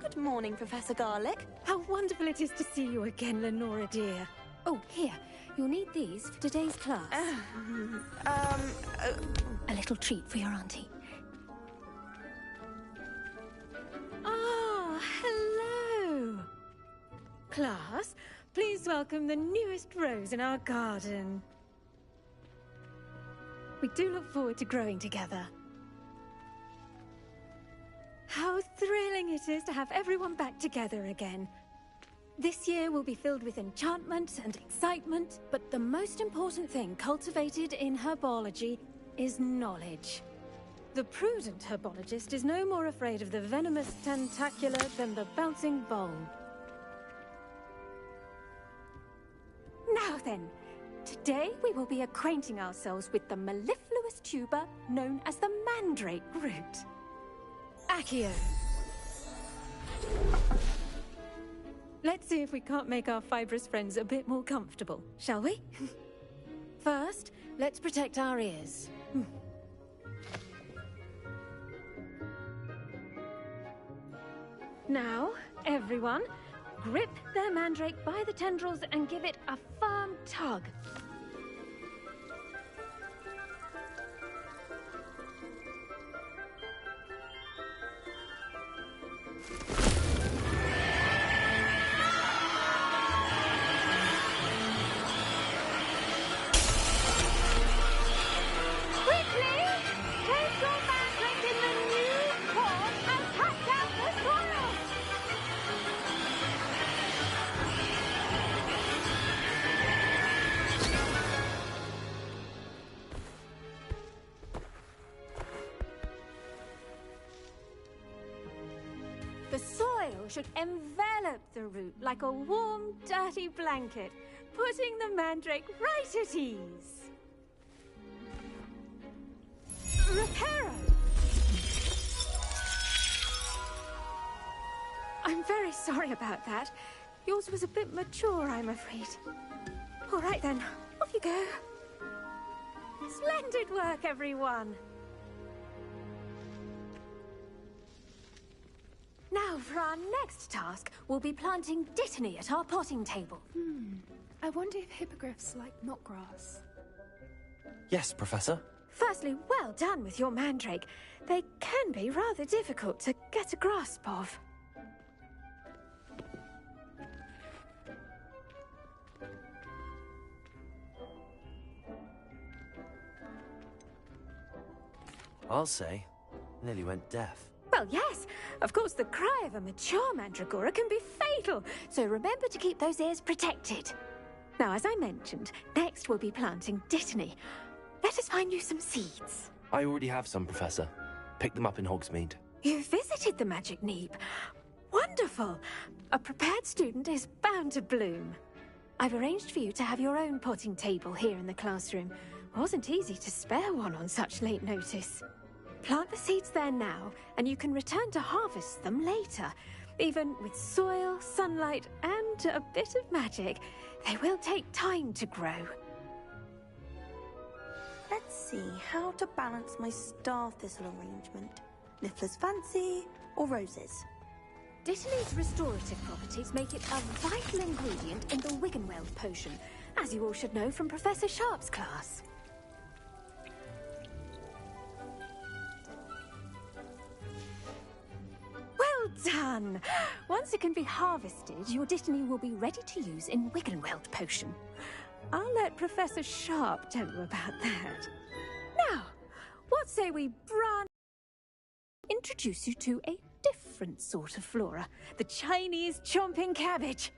Good morning, Professor Garlick. How wonderful it is to see you again, Lenora dear. Oh, here. You'll need these for today's class. A little treat for your auntie. Ah, hello. Class, please welcome the newest rose in our garden. We do look forward to growing together. How thrilling it is to have everyone back together again. This year will be filled with enchantment and excitement, but the most important thing cultivated in herbology is knowledge. The prudent herbologist is no more afraid of the venomous tentacula than the bouncing vole. Now then, today we will be acquainting ourselves with the mellifluous tuber known as the mandrake root. Accio. Let's see if we can't make our fibrous friends a bit more comfortable, shall we? First, let's protect our ears. Now, everyone, grip their mandrake by the tendrils and give it a firm tug. The soil should envelop the root like a warm, dirty blanket, putting the mandrake right at ease. Reparo! I'm very sorry about that. Yours was a bit mature, I'm afraid. All right then, off you go. Splendid work, everyone! Now, for our next task, we'll be planting dittany at our potting table. I wonder if hippogriffs like knotgrass. Yes, Professor. Firstly, well done with your mandrake. They can be rather difficult to get a grasp of. I'll say, nearly went deaf. Well, yes. Of course, the cry of a mature mandragora can be fatal, so remember to keep those ears protected. Now, as I mentioned, next we'll be planting dittany. Let us find you some seeds. I already have some, Professor. Picked them up in Hogsmeade. You visited the Magic Neep. Wonderful. A prepared student is bound to bloom. I've arranged for you to have your own potting table here in the classroom. Wasn't easy to spare one on such late notice. Plant the seeds there now, and you can return to harvest them later. Even with soil, sunlight, and a bit of magic, they will take time to grow. Let's see how to balance my star thistle arrangement. Niffler's fancy or roses? Dittany's restorative properties make it a vital ingredient in the Wiggenweld potion, as you all should know from Professor Sharp's class. Well done! Once it can be harvested, your dittany will be ready to use in Wiggenweld potion. I'll let Professor Sharp tell you about that. Now, what say we introduce you to a different sort of flora, the Chinese chomping cabbage.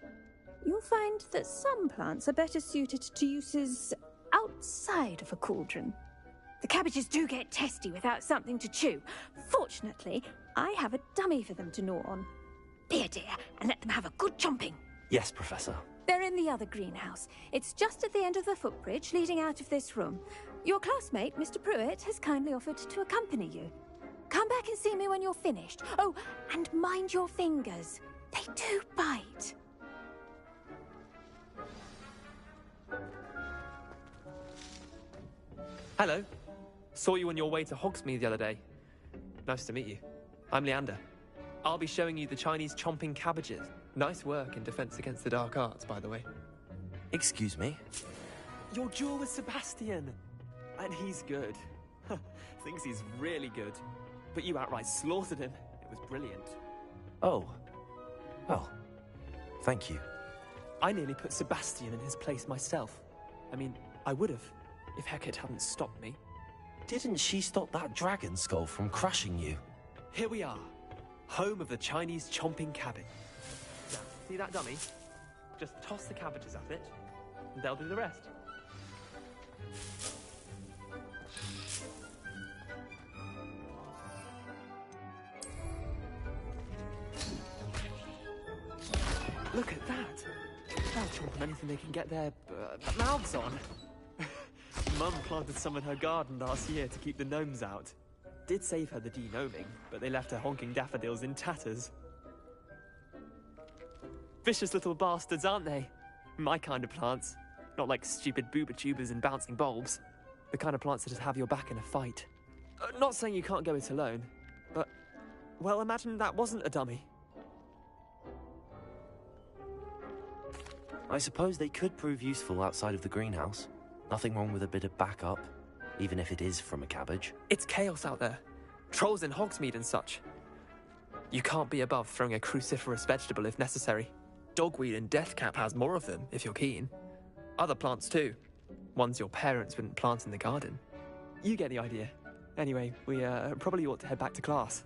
You'll find that some plants are better suited to uses outside of a cauldron. The cabbages do get testy without something to chew. Fortunately, I have a dummy for them to gnaw on. Be a dear and let them have a good chomping. Yes, Professor. They're in the other greenhouse. It's just at the end of the footbridge leading out of this room. Your classmate, Mr. Pruitt, has kindly offered to accompany you. Come back and see me when you're finished. Oh, and mind your fingers. They do bite. Hello. Saw you on your way to Hogsmeade the other day. Nice to meet you. I'm Leander. I'll be showing you the Chinese chomping cabbages. Nice work in defense against the dark arts, by the way. Excuse me? Your duel with Sebastian! And he's good. Thinks he's really good. But you outright slaughtered him. It was brilliant. Oh. Well, thank you. I nearly put Sebastian in his place myself. I mean, I would have, if Hecate hadn't stopped me. Didn't she stop that dragon skull from crushing you? Here we are, home of the Chinese chomping cabbage. Now, see that dummy? Just toss the cabbages at it, and they'll do the rest. Look at that! They'll chomp on anything they can get their mouths on. Mum planted some in her garden last year to keep the gnomes out. Did save her the de-gnoming, but they left her honking daffodils in tatters. Vicious little bastards, aren't they? My kind of plants. Not like stupid booba tubers and bouncing bulbs. The kind of plants that just have your back in a fight. Not saying you can't go it alone, but... well, imagine that wasn't a dummy. I suppose they could prove useful outside of the greenhouse. Nothing wrong with a bit of backup, even if it is from a cabbage. It's chaos out there. Trolls in Hogsmeade and such. You can't be above throwing a cruciferous vegetable if necessary. Dogweed and deathcap has more of them, if you're keen. Other plants too. Ones your parents wouldn't plant in the garden. You get the idea. Anyway, we probably ought to head back to class.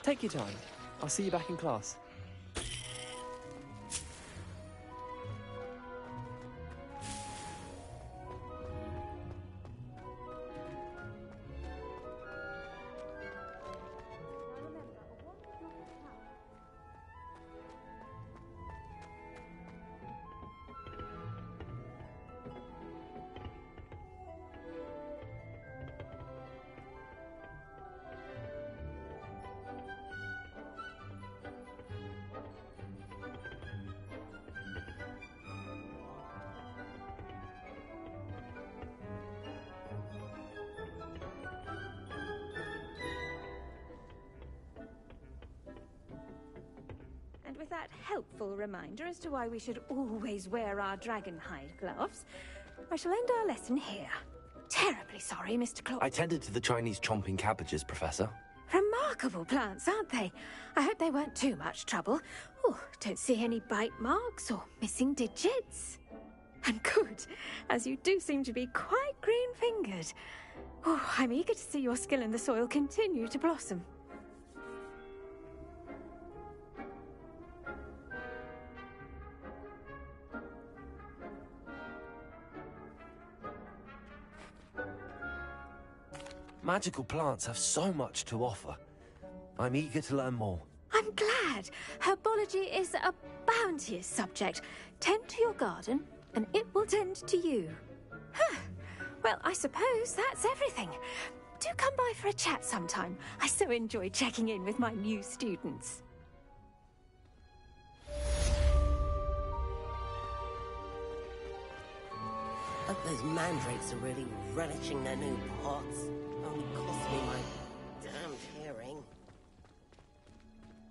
Take your time. I'll see you back in class. With that helpful reminder as to why we should always wear our dragon hide gloves, I shall end our lesson here. Terribly sorry, Mr. Claw. I tended to the Chinese chomping cabbages, Professor. Remarkable plants, aren't they? I hope they weren't too much trouble. Oh, don't see any bite marks or missing digits. And good, as you do seem to be quite green-fingered. Oh, I'm eager to see your skill in the soil continue to blossom. Magical plants have so much to offer. I'm eager to learn more. I'm glad. Herbology is a bounteous subject. Tend to your garden, and it will tend to you. Huh. Well, I suppose that's everything. Do come by for a chat sometime. I so enjoy checking in with my new students. Hope those mandrakes are really relishing their new pots. Only cost me my damned hearing.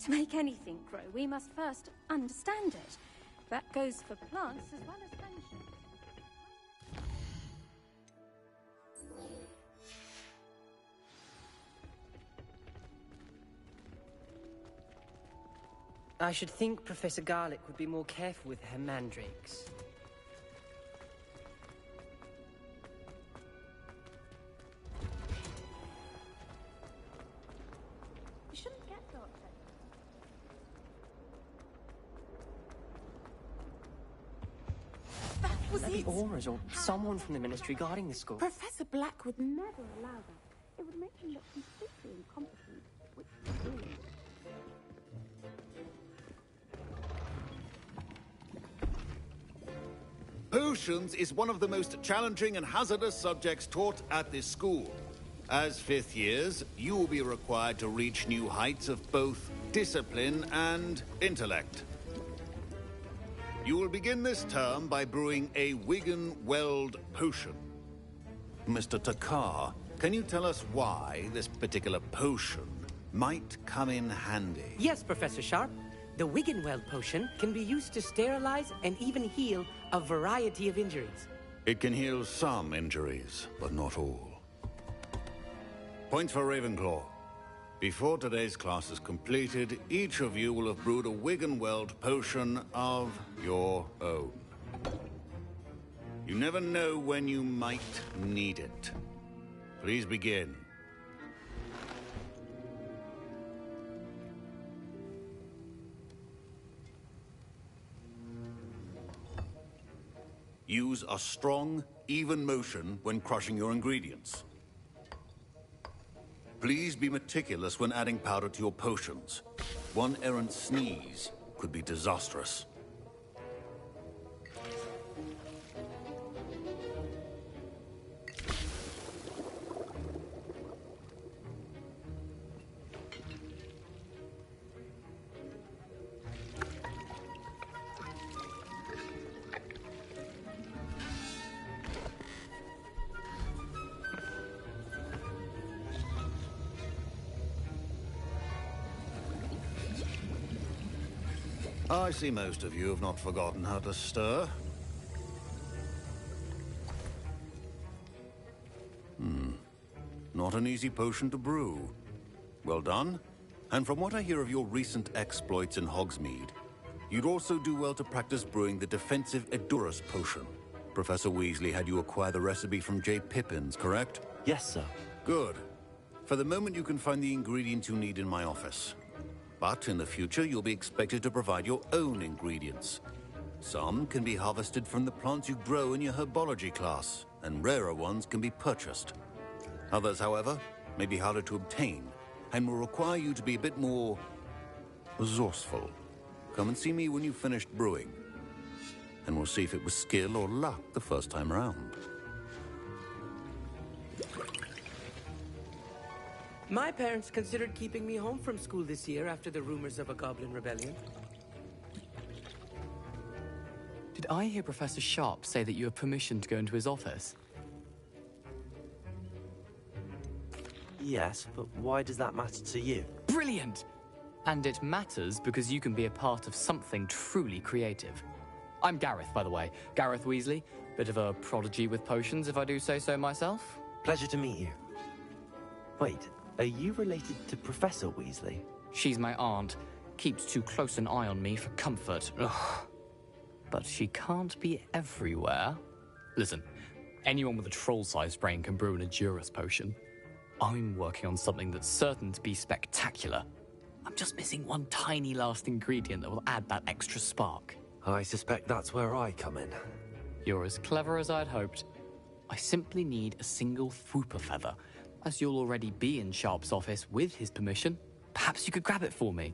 To make anything grow, we must first understand it. That goes for plants as well as friendships. I should think Professor Garlick would be more careful with her mandrakes. You shouldn't get dark. That was Maybe it! Auras or someone from the Ministry guarding the school. Professor Black would never allow that. It would make him look completely incompetent, which is brilliant. Potions is one of the most challenging and hazardous subjects taught at this school. As fifth years, you will be required to reach new heights of both discipline and intellect. You will begin this term by brewing a Wigan Weld potion. Mr. Takar Can you tell us why this particular potion might come in handy? Yes, Professor Sharp. The Wiggenweld potion can be used to sterilize and even heal a variety of injuries. It can heal some injuries, but not all. Points for Ravenclaw. Before today's class is completed, each of you will have brewed a Wiggenweld potion of your own. You never know when you might need it. Please begin. Use a strong, even motion when crushing your ingredients. Please be meticulous when adding powder to your potions. One errant sneeze could be disastrous. I see most of you have not forgotten how to stir. Not an easy potion to brew. Well done. And from what I hear of your recent exploits in Hogsmeade, you'd also do well to practice brewing the defensive Edurus potion. Professor Weasley had you acquire the recipe from J. Pippins, correct? Yes, sir. Good. For the moment, you can find the ingredients you need in my office. But in the future, you'll be expected to provide your own ingredients. Some can be harvested from the plants you grow in your herbology class, and rarer ones can be purchased. Others, however, may be harder to obtain, and will require you to be a bit more resourceful. Come and see me when you've finished brewing, and we'll see if it was skill or luck the first time around. My parents considered keeping me home from school this year after the rumors of a goblin rebellion. Did I hear Professor Sharp say that you have permission to go into his office? Yes, but why does that matter to you? Brilliant! And it matters because you can be a part of something truly creative. I'm Gareth, by the way. Gareth Weasley. Bit of a prodigy with potions, if I do say so myself. Pleasure to meet you. Wait, are you related to Professor Weasley? She's my aunt. Keeps too close an eye on me for comfort. Ugh. But she can't be everywhere. Listen, anyone with a troll-sized brain can brew an Edurus potion. I'm working on something that's certain to be spectacular. I'm just missing one tiny last ingredient that will add that extra spark. I suspect that's where I come in. You're as clever as I'd hoped. I simply need a single Fwooper feather. As you'll already be in Sharp's office with his permission, perhaps you could grab it for me.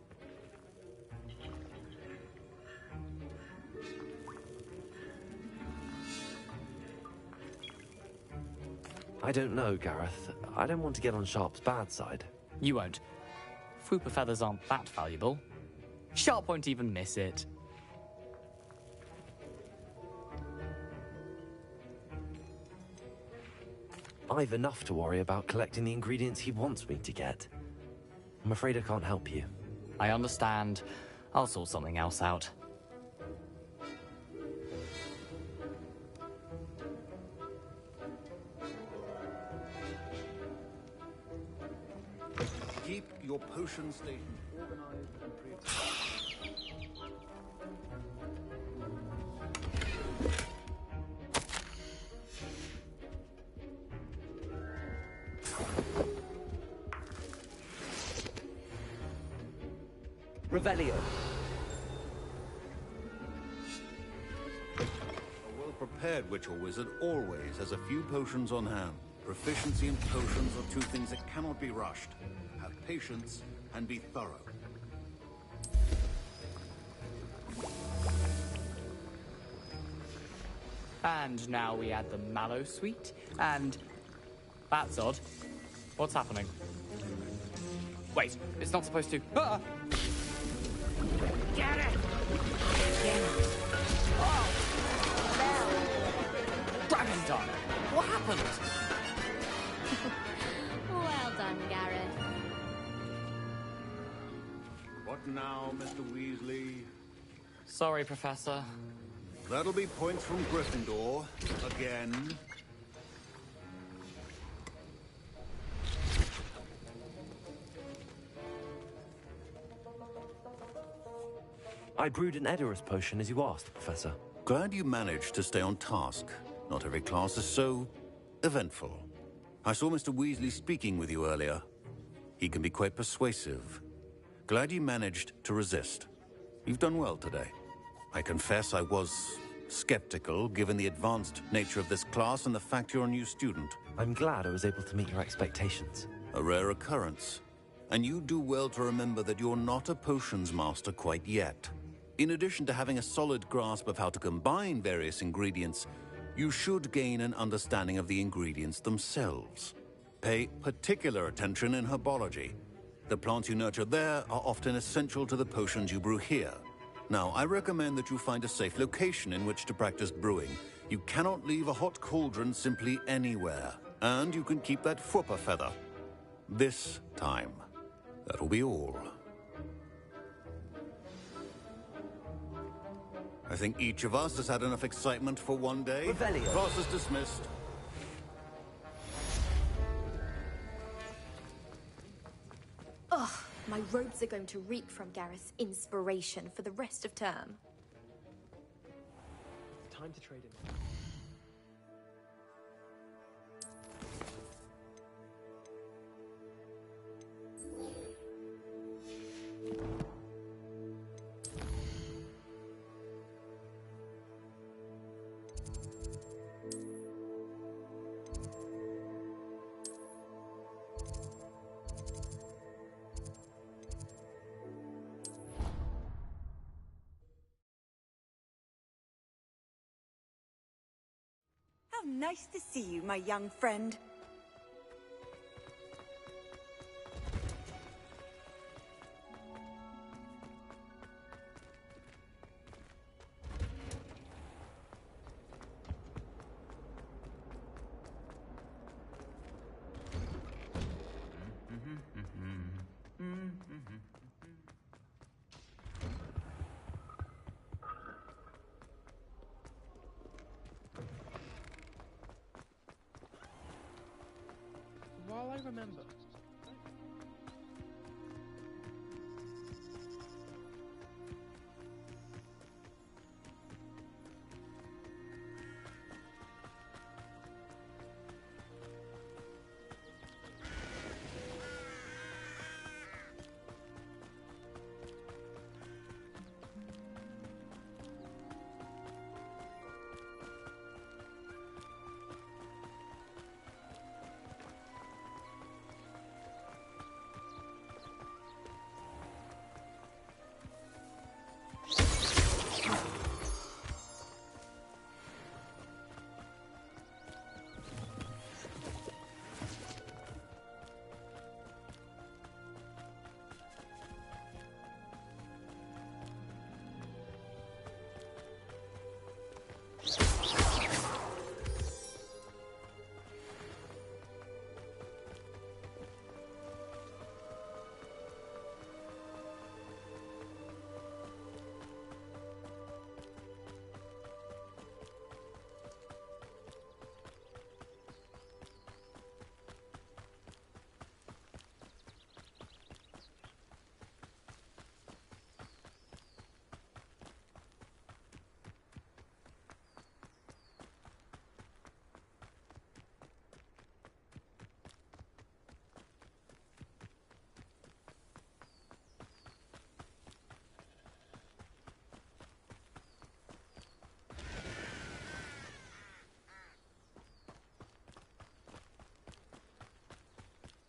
I don't know, Gareth. I don't want to get on Sharp's bad side. You won't. Fwooper feathers aren't that valuable. Sharp won't even miss it. I've enough to worry about collecting the ingredients he wants me to get. I'm afraid I can't help you. I understand. I'll sort something else out. Keep your potion station organized and creative. Revelio. A well-prepared witch or wizard always has a few potions on hand. Proficiency in potions are two things that cannot be rushed. Have patience and be thorough. And now we add the mallow sweet, and... That's odd. What's happening? Wait, it's not supposed to... Ah! Get it! Dragon Dog! What happened? fun, Gareth. What now, Mr. Weasley? Sorry, Professor. That'll be points from Gryffindor. Again. I brewed an Edorus potion as you asked, Professor. Glad you managed to stay on task. Not every class is so eventful. I saw Mr. Weasley speaking with you earlier. He can be quite persuasive. Glad you managed to resist. You've done well today. I confess I was skeptical, given the advanced nature of this class and the fact you're a new student. I'm glad I was able to meet your expectations. A rare occurrence. And you do well to remember that you're not a potions master quite yet. In addition to having a solid grasp of how to combine various ingredients, you should gain an understanding of the ingredients themselves. Pay particular attention in herbology. The plants you nurture there are often essential to the potions you brew here. Now, I recommend that you find a safe location in which to practice brewing. You cannot leave a hot cauldron simply anywhere. And you can keep that Fwooper feather. This time. That'll be all. I think each of us has had enough excitement for one day. Revelio. Class is dismissed. Ugh, my robes are going to reek from Gareth's inspiration for the rest of term. Time to trade in. How nice to see you, my young friend. While I remember.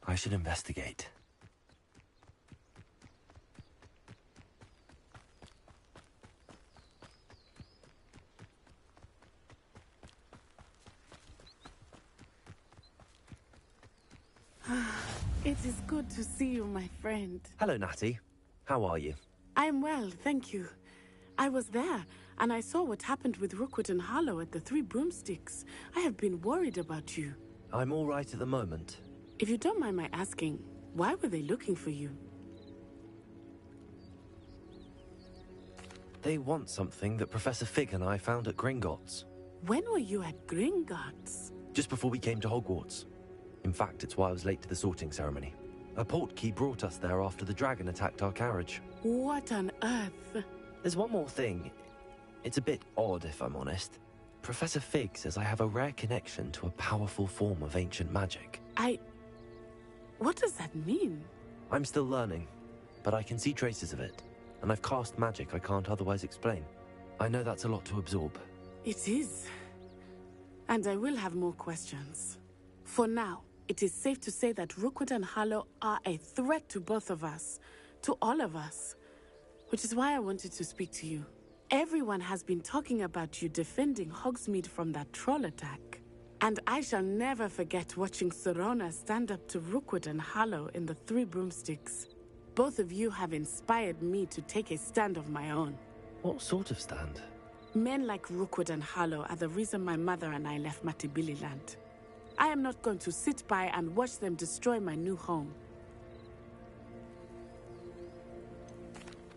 I should investigate. It is good to see you, my friend. Hello, Natty. How are you? I am well, thank you. I was there, and I saw what happened with Rookwood and Harlow at the Three Broomsticks. I have been worried about you. I'm all right at the moment. If you don't mind my asking, why were they looking for you? They want something that Professor Fig and I found at Gringotts. When were you at Gringotts? Just before we came to Hogwarts. In fact, it's why I was late to the sorting ceremony. A portkey brought us there after the dragon attacked our carriage. What on earth? There's one more thing. It's a bit odd, if I'm honest. Professor Fig says I have a rare connection to a powerful form of ancient magic. What does that mean? I'm still learning, but I can see traces of it. And I've cast magic I can't otherwise explain. I know that's a lot to absorb. It is. And I will have more questions. For now, it is safe to say that Rookwood and Harlow are a threat to both of us. To all of us. Which is why I wanted to speak to you. Everyone has been talking about you defending Hogsmeade from that troll attack. And I shall never forget watching Sorona stand up to Rookwood and Harlow in the Three Broomsticks. Both of you have inspired me to take a stand of my own. What sort of stand? Men like Rookwood and Harlow are the reason my mother and I left Matibililand. I am not going to sit by and watch them destroy my new home.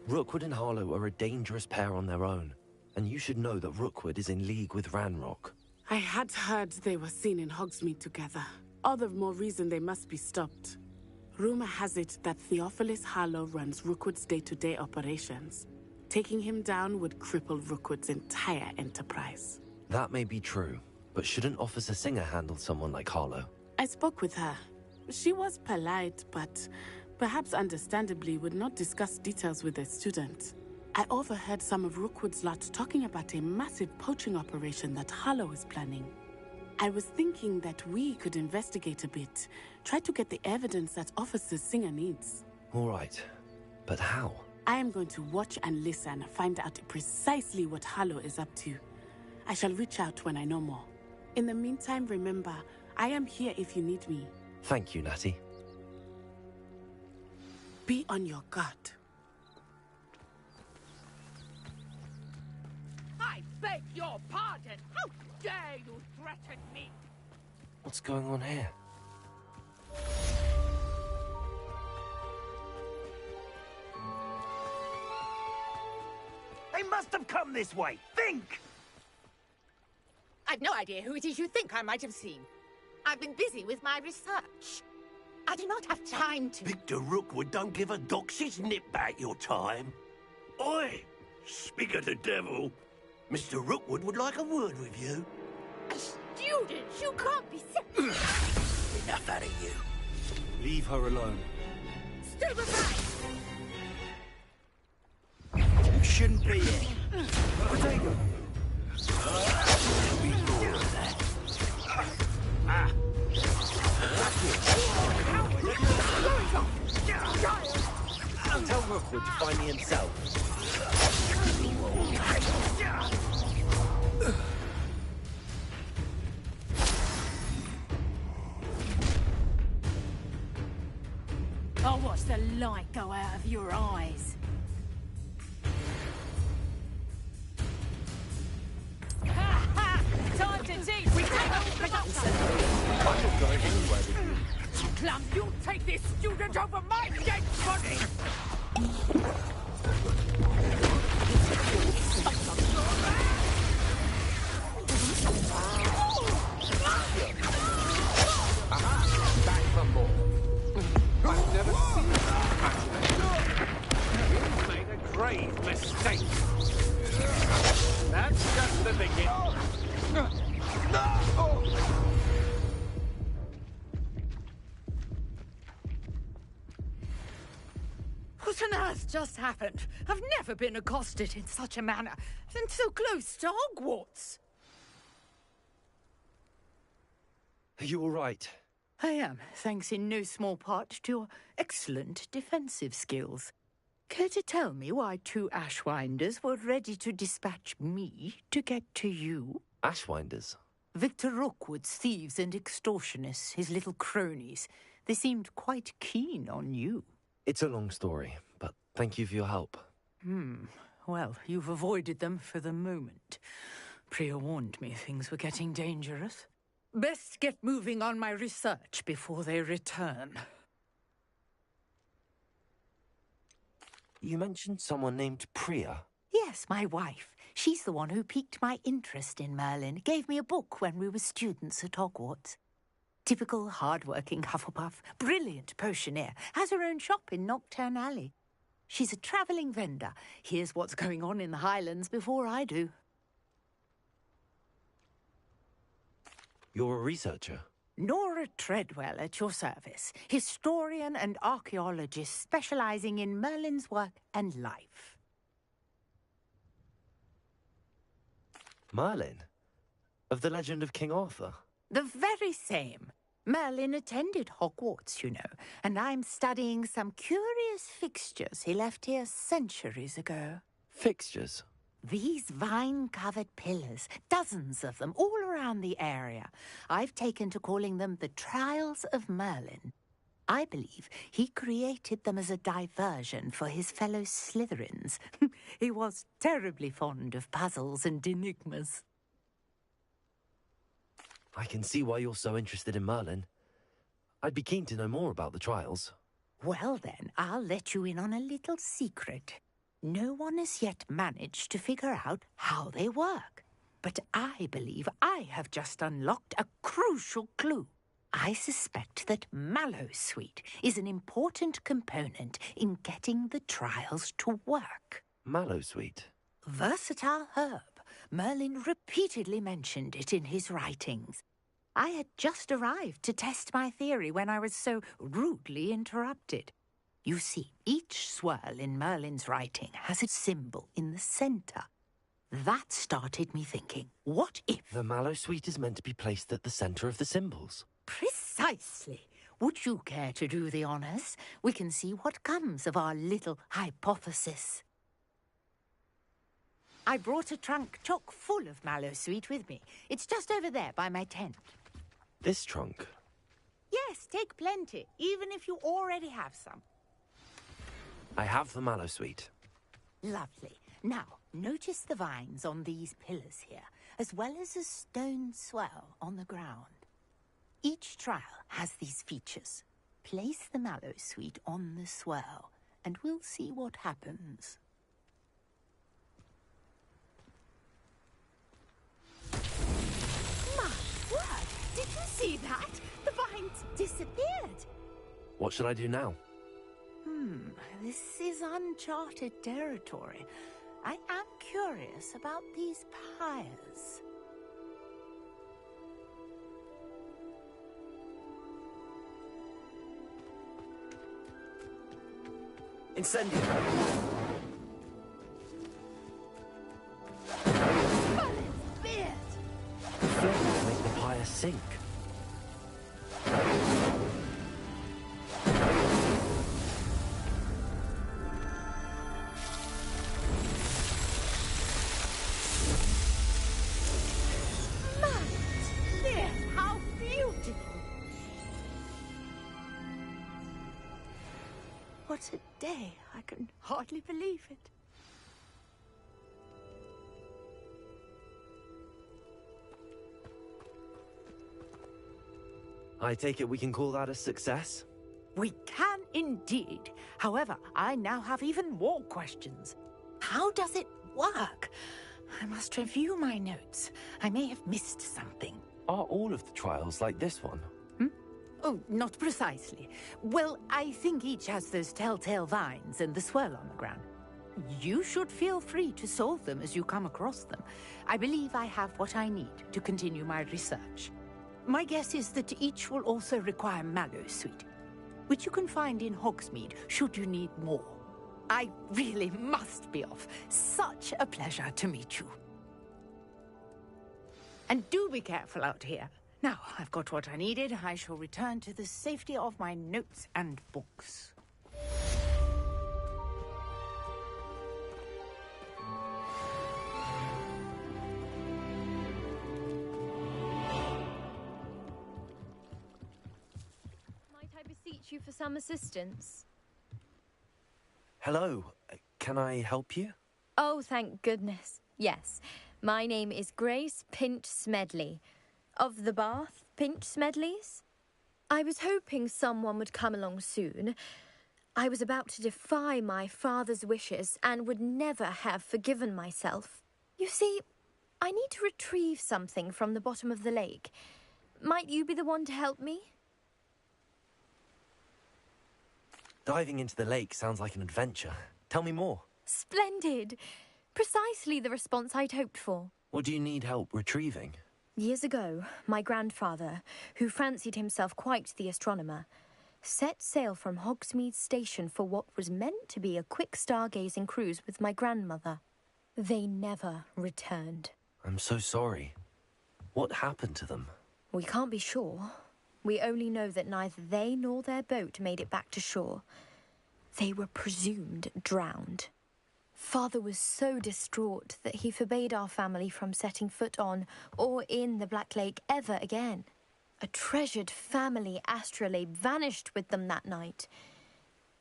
Rookwood and Harlow are a dangerous pair on their own. And you should know that Rookwood is in league with Ranrock. I had heard they were seen in Hogsmeade together. All the more reason they must be stopped. Rumor has it that Theophilus Harlow runs Rookwood's day-to-day operations. Taking him down would cripple Rookwood's entire enterprise. That may be true, but shouldn't Officer Singer handle someone like Harlow? I spoke with her. She was polite, but perhaps understandably would not discuss details with a student. I overheard some of Rookwood's lot talking about a massive poaching operation that Harlow is planning. I was thinking that we could investigate a bit, try to get the evidence that Officer Singer needs. All right, but how? I am going to watch and listen, find out precisely what Harlow is up to. I shall reach out when I know more. In the meantime, remember, I am here if you need me. Thank you, Natty. Be on your guard. I beg your pardon! How dare you threaten me? What's going on here? They must have come this way. Think! I've no idea who it is you think I might have seen. I've been busy with my research. I do not have time to... Victor Rookwood don't give a doxy's nip back your time. Oi! Speak of the devil. Mr. Rookwood would like a word with you. A student? You can't be serious. Enough out of you. Leave her alone. Stupefy! You shouldn't be here. Potato! Be more of that. Tell Rookwood to find me himself. I'll watch the light go out of your eyes. Ha ha! Time to teach! We take over production! I'm not going anywhere with you. Clum, you take this student over my dead body! Back for more. I've never seen that. You've made a grave mistake. That's just the beginning. What on earth just happened? I've never been accosted in such a manner, and so close to Hogwarts. Are you all right? I am, thanks in no small part to your excellent defensive skills. Care to tell me why two Ashwinders were ready to dispatch me to get to you? Ashwinders? Victor Rookwood's thieves and extortionists, his little cronies. They seemed quite keen on you. It's a long story, but thank you for your help. Well, you've avoided them for the moment. Priya warned me things were getting dangerous. Best get moving on my research before they return. You mentioned someone named Priya. Yes, my wife. She's the one who piqued my interest in Merlin. Gave me a book when we were students at Hogwarts. Typical hard-working Hufflepuff, brilliant potioneer, has her own shop in Nocturne Alley. She's a travelling vendor. Hears what's going on in the Highlands before I do. You're a researcher? Nora Treadwell at your service, historian and archaeologist specialising in Merlin's work and life. Merlin? Of the legend of King Arthur? The very same. Merlin attended Hogwarts, you know, and I'm studying some curious fixtures he left here centuries ago. Fixtures? These vine-covered pillars, dozens of them, all around the area. I've taken to calling them the Trials of Merlin. I believe he created them as a diversion for his fellow Slytherins. He was terribly fond of puzzles and enigmas. I can see why you're so interested in Merlin. I'd be keen to know more about the trials. Well then, I'll let you in on a little secret. No one has yet managed to figure out how they work. But I believe I have just unlocked a crucial clue. I suspect that Mallowsweet is an important component in getting the trials to work. Mallowsweet? Versatile herb. Merlin repeatedly mentioned it in his writings. I had just arrived to test my theory when I was so rudely interrupted. You see, each swirl in Merlin's writing has a symbol in the centre. That started me thinking, what if... The Mallowsweet is meant to be placed at the centre of the symbols. Precisely. Would you care to do the honours? We can see what comes of our little hypothesis. I brought a trunk chock full of Mallowsweet with me. It's just over there by my tent. This trunk? Yes, take plenty, even if you already have some. I have the Mallowsweet. Lovely. Now, notice the vines on these pillars here, as well as a stone swell on the ground. Each trial has these features. Place the Mallowsweet on the swell, and we'll see what happens. My word! Did you see that? The vines disappeared. What should I do now? This is uncharted territory. I am curious about these pyres. Incendio! Merlin's beard! Flames make the pyre sink. What a day. I can hardly believe it. I take it we can call that a success? We can indeed. However, I now have even more questions. How does it work? I must review my notes. I may have missed something. Are all of the trials like this one? Oh, not precisely. Well, I think each has those telltale vines and the swirl on the ground. You should feel free to solve them as you come across them. I believe I have what I need to continue my research. My guess is that each will also require Mallowsweet, which you can find in Hogsmeade should you need more. I really must be off. Such a pleasure to meet you. And do be careful out here. Now, I've got what I needed. I shall return to the safety of my notes and books. Might I beseech you for some assistance? Hello, can I help you? Oh, thank goodness. Yes, my name is Grace Pint Smedley. Of the Bath, Pinch Smedleys? I was hoping someone would come along soon. I was about to defy my father's wishes and would never have forgiven myself. You see, I need to retrieve something from the bottom of the lake. Might you be the one to help me? Diving into the lake sounds like an adventure. Tell me more. Splendid! Precisely the response I'd hoped for. What do you need help retrieving? Years ago, my grandfather, who fancied himself quite the astronomer, set sail from Hogsmeade Station for what was meant to be a quick stargazing cruise with my grandmother. They never returned. I'm so sorry. What happened to them? We can't be sure. We only know that neither they nor their boat made it back to shore. They were presumed drowned. Father was so distraught that he forbade our family from setting foot on or in the Black Lake ever again. A treasured family astrolabe vanished with them that night.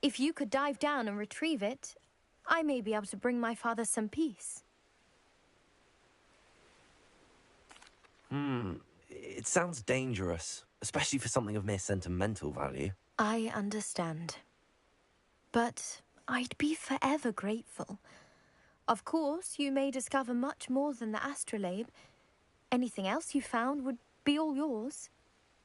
If you could dive down and retrieve it, I may be able to bring my father some peace. It sounds dangerous, especially for something of mere sentimental value. I understand. But I'd be forever grateful. Of course, you may discover much more than the astrolabe. Anything else you found would be all yours.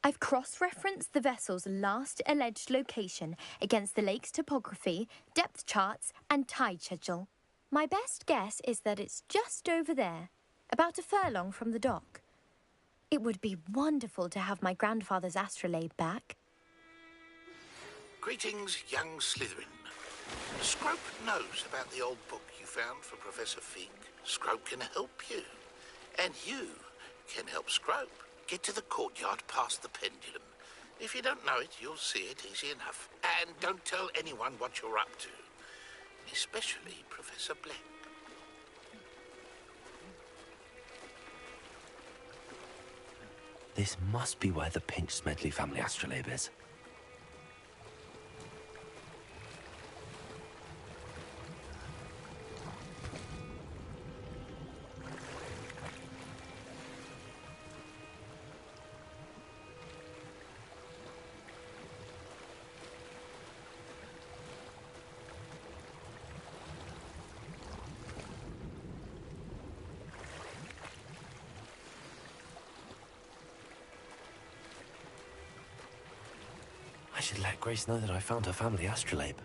I've cross-referenced the vessel's last alleged location against the lake's topography, depth charts, and tide schedule. My best guess is that it's just over there, about a furlong from the dock. It would be wonderful to have my grandfather's astrolabe back. Greetings, young Slytherin. Scrope knows about the old book you found for Professor Fig. Scrope can help you. And you can help Scrope get to the courtyard past the pendulum. If you don't know it, you'll see it easy enough. And don't tell anyone what you're up to. Especially Professor Black. This must be where the Pinch Smedley family astrolabe is. I should let Grace know that I found her family astrolabe.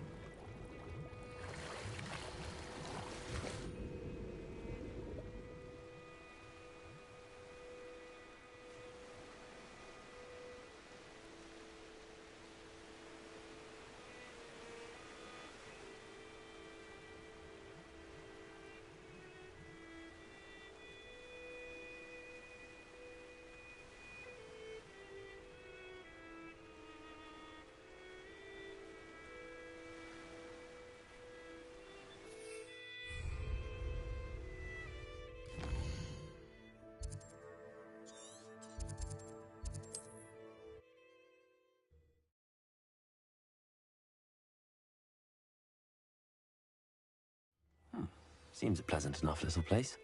Seems a pleasant enough little place.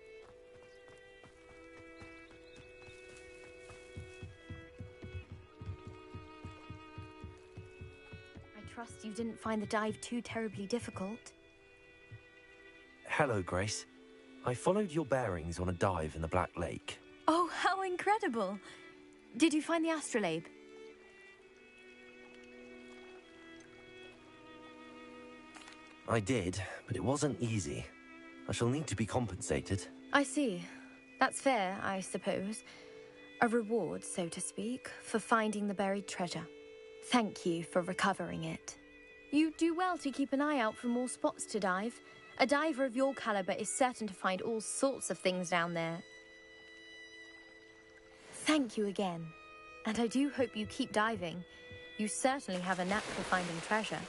I trust you didn't find the dive too terribly difficult. Hello, Grace. I followed your bearings on a dive in the Black Lake. Oh, how incredible! Did you find the astrolabe? I did, but it wasn't easy. I shall need to be compensated. I see. That's fair, I suppose. A reward, so to speak, for finding the buried treasure. Thank you for recovering it. You do well to keep an eye out for more spots to dive. A diver of your caliber is certain to find all sorts of things down there. Thank you again. And I do hope you keep diving. You certainly have a knack for finding treasure.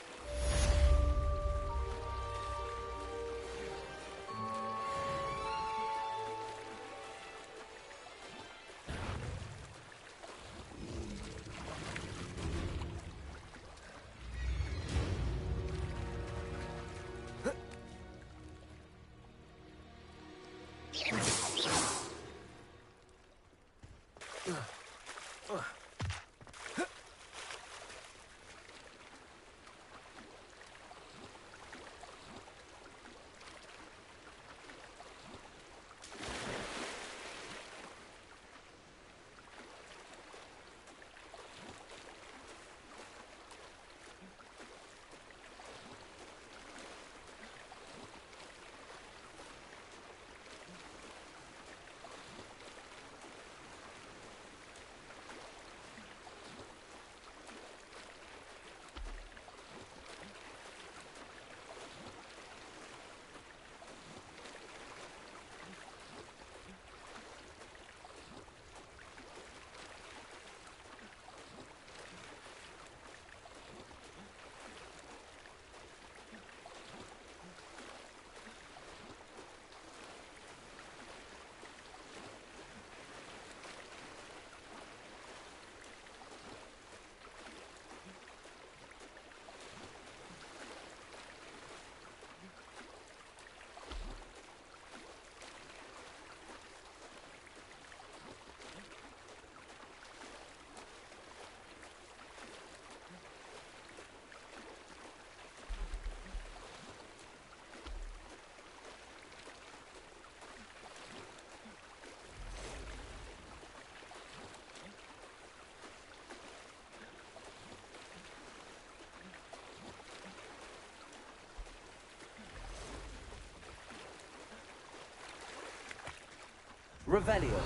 Revelio.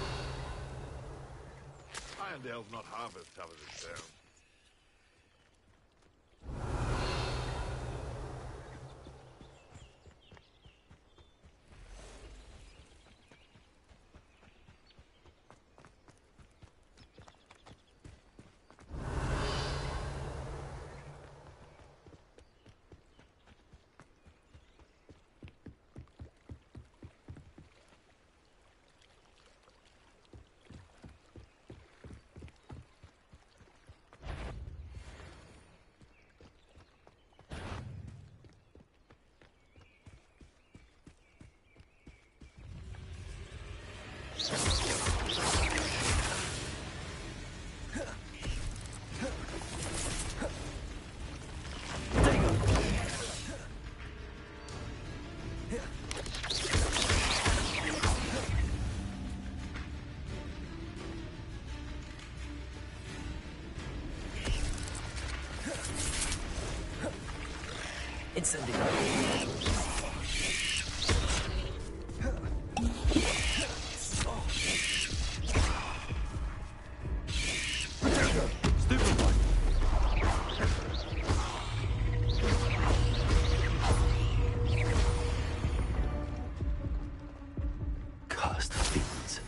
Irondale's not half as tough as it sounds. Cursed fiends.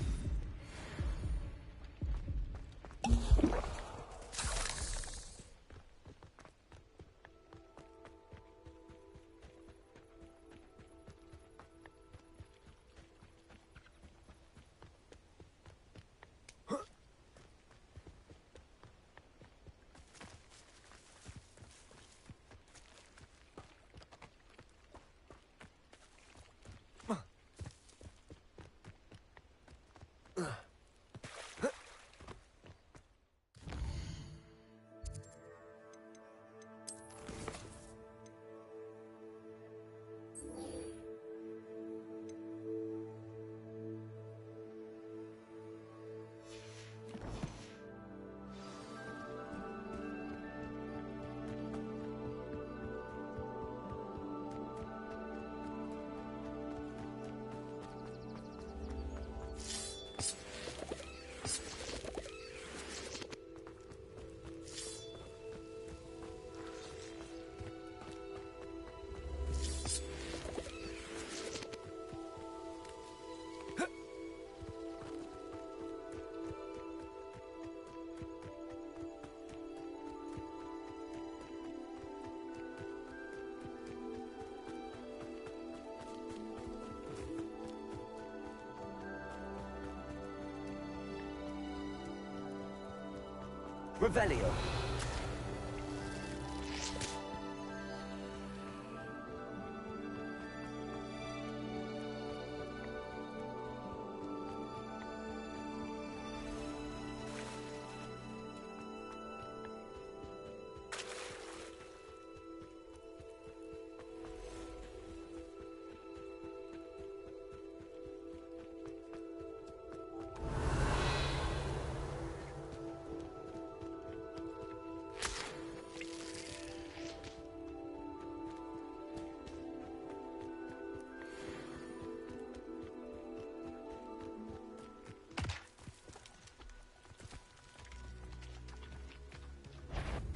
Revelio.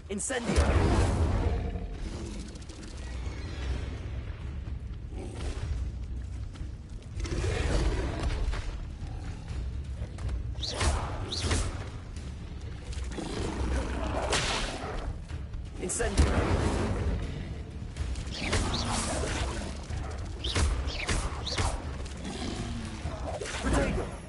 Incendio! Incendio! Potato!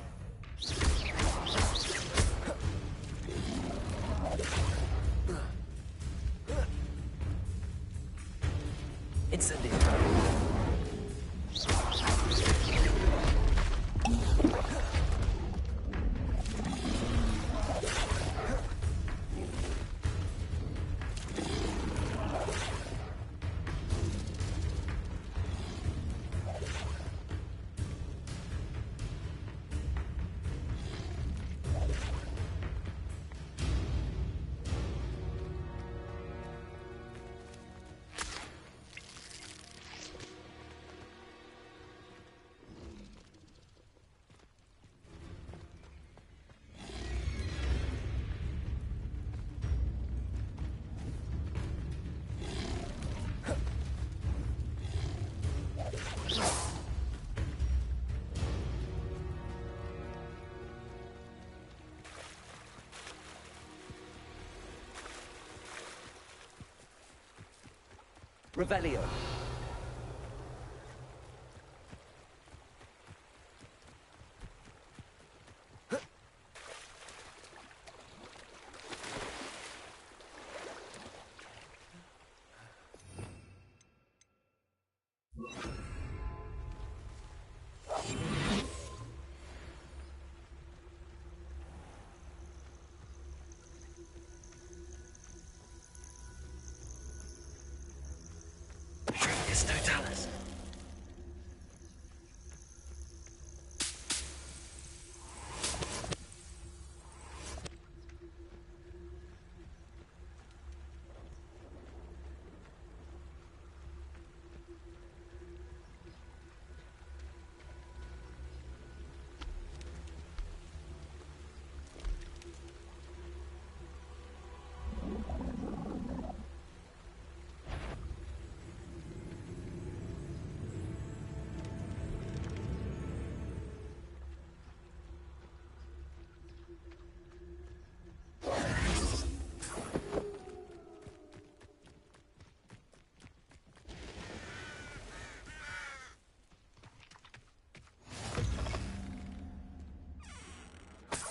Revelio. It's Totalis.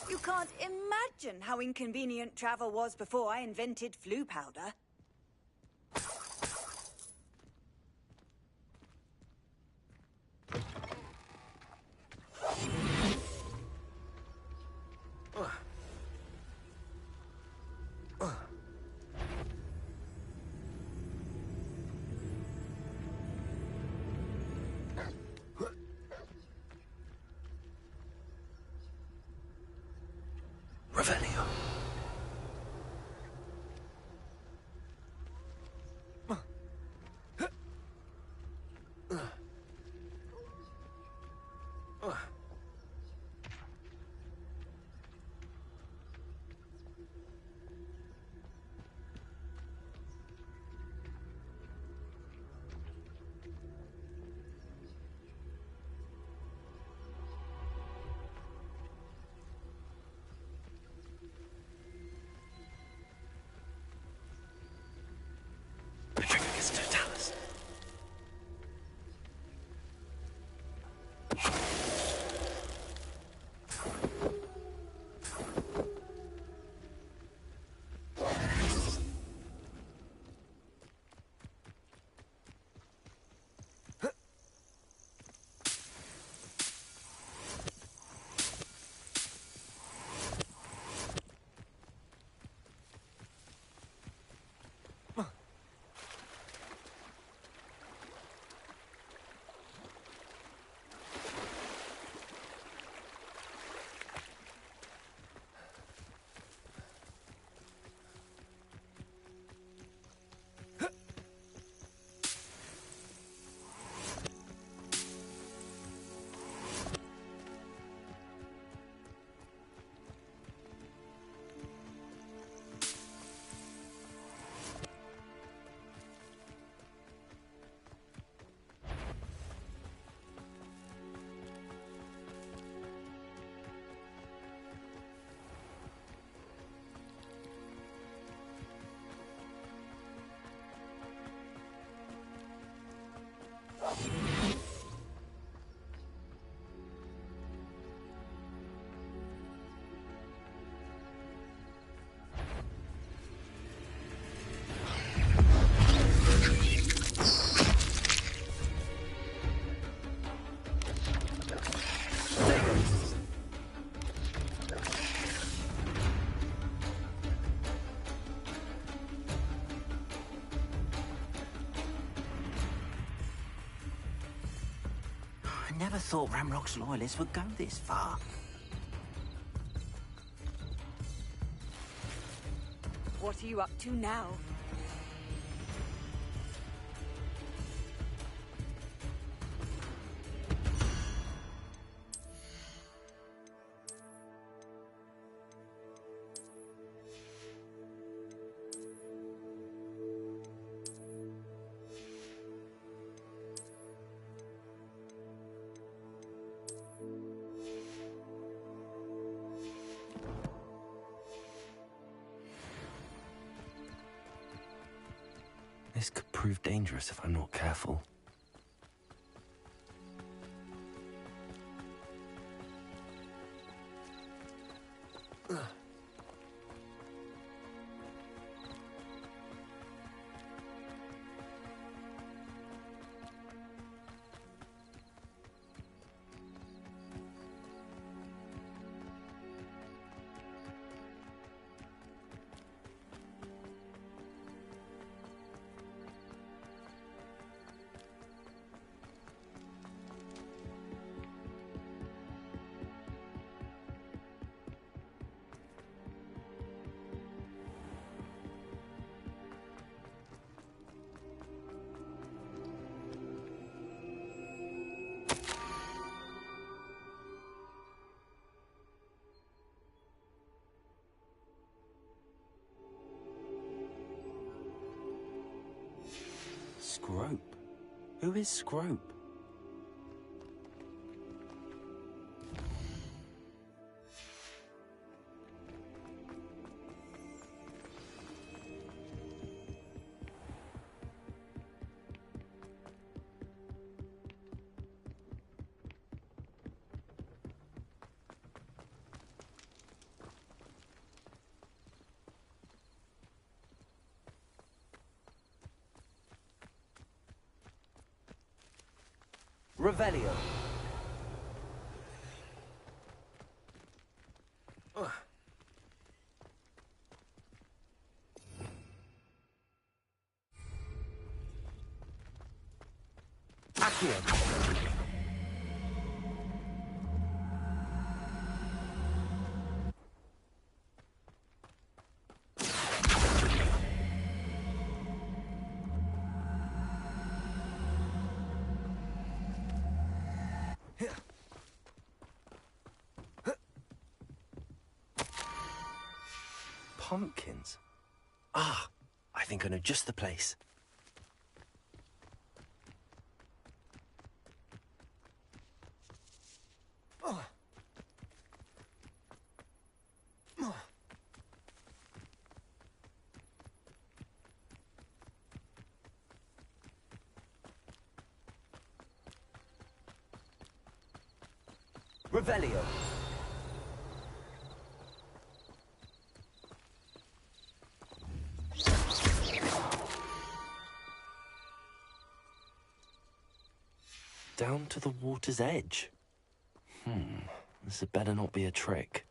You can't imagine how inconvenient travel was before I invented flu powder. Revelio. It's Totalis. I never thought Ramrock's loyalists would go this far. What are you up to now? This could prove dangerous if I'm not careful. Scrope? Who is Scrope? Revelio. Accio. Pumpkins? Ah, I think I know just the place. Revelio. Down to the water's edge. This had better not be a trick.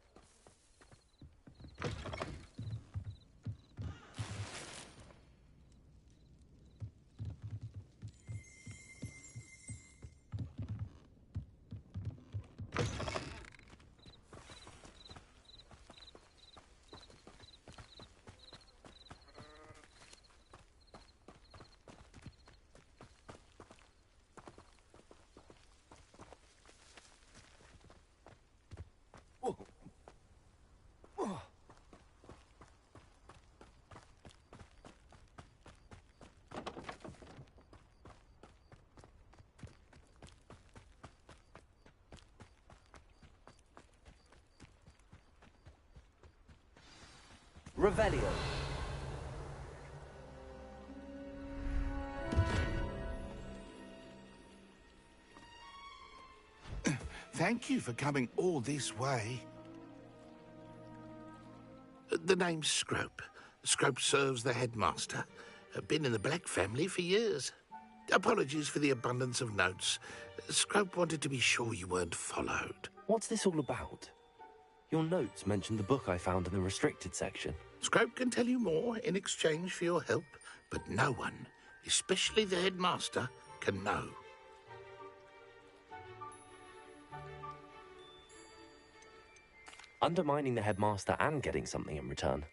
Revelio. Thank you for coming all this way. The name's Scrope. Scrope serves the headmaster. Been in the Black family for years. Apologies for the abundance of notes. Scrope wanted to be sure you weren't followed. What's this all about? Your notes mentioned the book I found in the restricted section. Scrope can tell you more in exchange for your help, but no one, especially the headmaster, can know. Undermining the headmaster and getting something in return.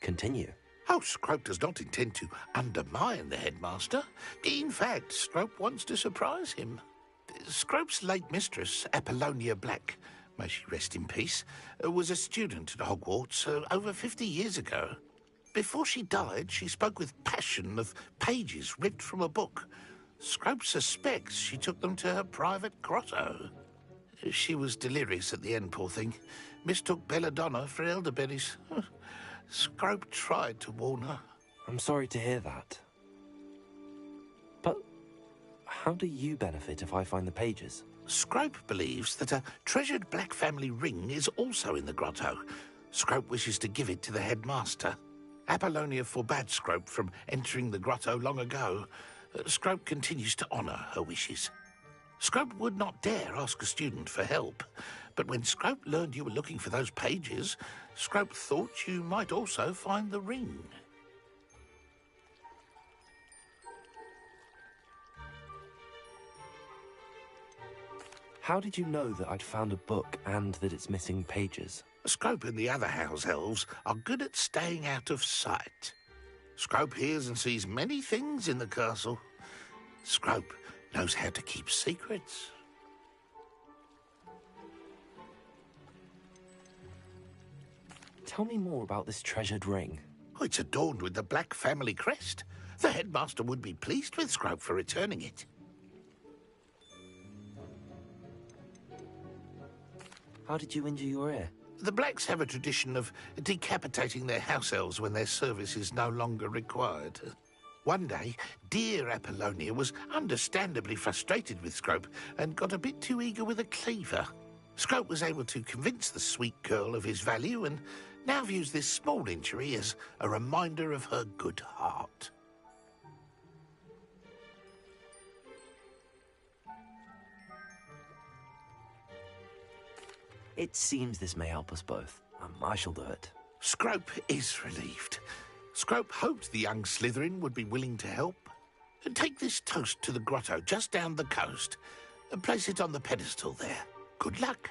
Continue. Oh, Scrope does not intend to undermine the headmaster. In fact, Scrope wants to surprise him. Scrope's late mistress, Apollonia Black, may she rest in peace, was a student at Hogwarts over 50 years ago. Before she died, she spoke with passion of pages ripped from a book. Scrope suspects she took them to her private grotto. She was delirious at the end, poor thing. Mistook belladonna for elderberries. Scrope tried to warn her. I'm sorry to hear that. How do you benefit if I find the pages? Scrope believes that a treasured black family ring is also in the grotto. Scrope wishes to give it to the headmaster. Apollonia forbade Scrope from entering the grotto long ago. Scrope continues to honour her wishes. Scrope would not dare ask a student for help, but when Scrope learned you were looking for those pages, Scrope thought you might also find the ring. How did you know that I'd found a book and that it's missing pages? Scrope and the other house elves are good at staying out of sight. Scrope hears and sees many things in the castle. Scrope knows how to keep secrets. Tell me more about this treasured ring. Oh, it's adorned with the black family crest. The headmaster would be pleased with Scrope for returning it. How did you injure your ear? The Blacks have a tradition of decapitating their house elves when their service is no longer required. One day, dear Apollonia was understandably frustrated with Scrope and got a bit too eager with a cleaver. Scrope was able to convince the sweet girl of his value and now views this small injury as a reminder of her good heart. It seems this may help us both. I shall do it. Scrope is relieved. Scrope hoped the young Slytherin would be willing to help. Take this toast to the grotto just down the coast and place it on the pedestal there. Good luck.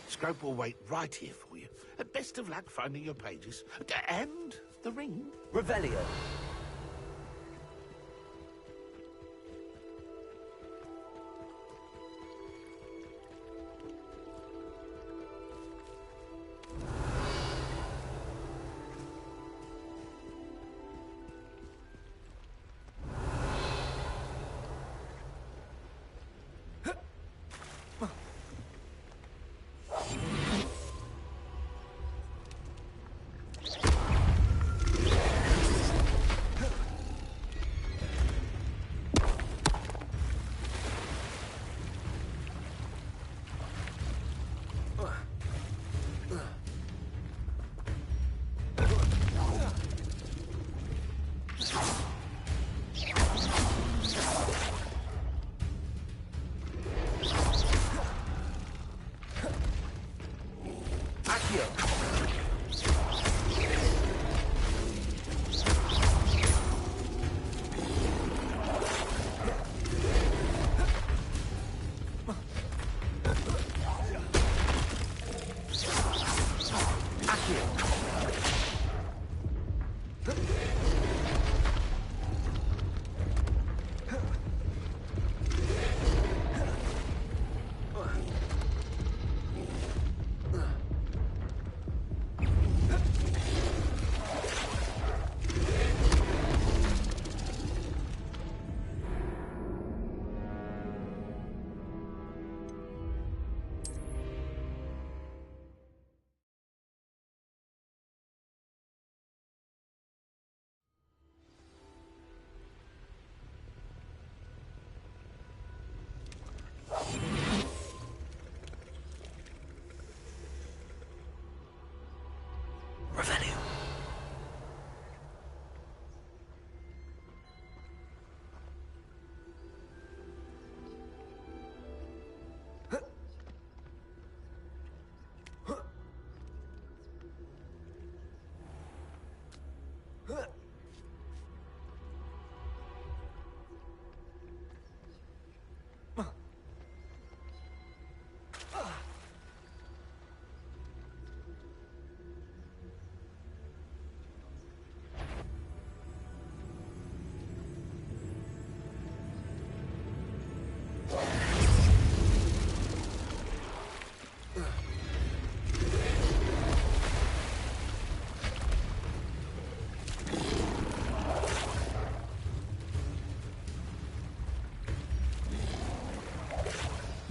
Scrope will wait right here for you. Best of luck finding your pages. And the ring. Revelio.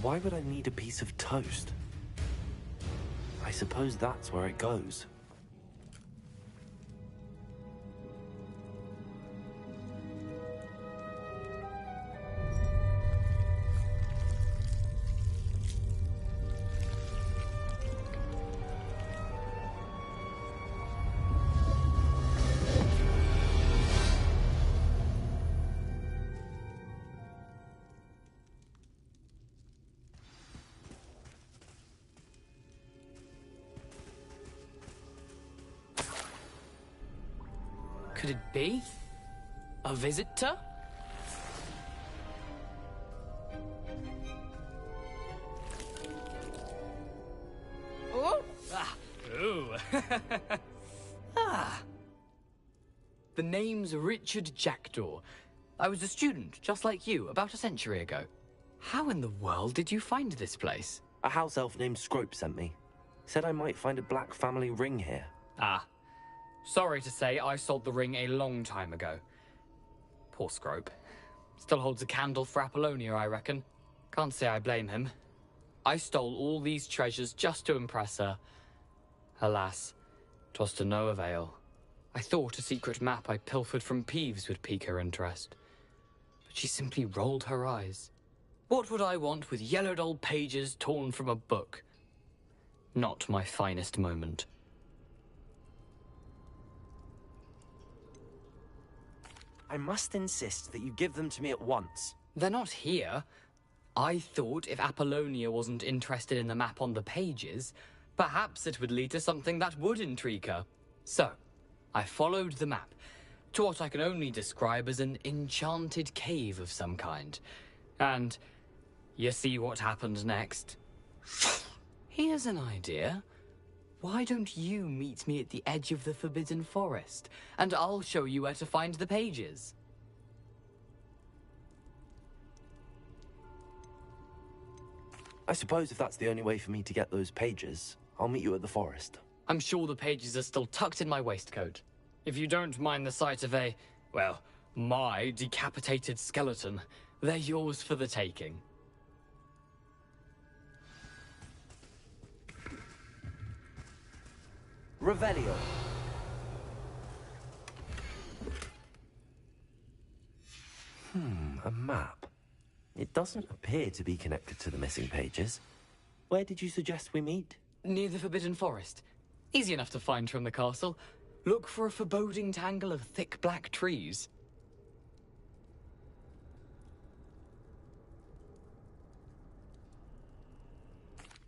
Why would I need a piece of toast? I suppose that's where it goes. Could it be? A visitor? Oh! Ah! Ooh! Ah! The name's Richard Jackdaw. I was a student, just like you, about a century ago. How in the world did you find this place? A house elf named Scrope sent me. Said I might find a black family ring here. Ah. Sorry to say, I sold the ring a long time ago. Poor Scrope. Still holds a candle for Apollonia, I reckon. Can't say I blame him. I stole all these treasures just to impress her. Alas, 'twas to no avail. I thought a secret map I pilfered from Peeves would pique her interest. But she simply rolled her eyes. What would I want with yellowed old pages torn from a book? Not my finest moment. I must insist that you give them to me at once. They're not here. I thought if Apollonia wasn't interested in the map on the pages, perhaps it would lead to something that would intrigue her. So, I followed the map to what I can only describe as an enchanted cave of some kind. And you see what happened next? Here's an idea. Why don't you meet me at the edge of the Forbidden Forest, and I'll show you where to find the pages. I suppose if that's the only way for me to get those pages, I'll meet you at the forest. I'm sure the pages are still tucked in my waistcoat. If you don't mind the sight of a, well, my decapitated skeleton, they're yours for the taking. Revelio. A map. It doesn't appear to be connected to the missing pages. Where did you suggest we meet? Near the Forbidden Forest. Easy enough to find from the castle. Look for a foreboding tangle of thick black trees.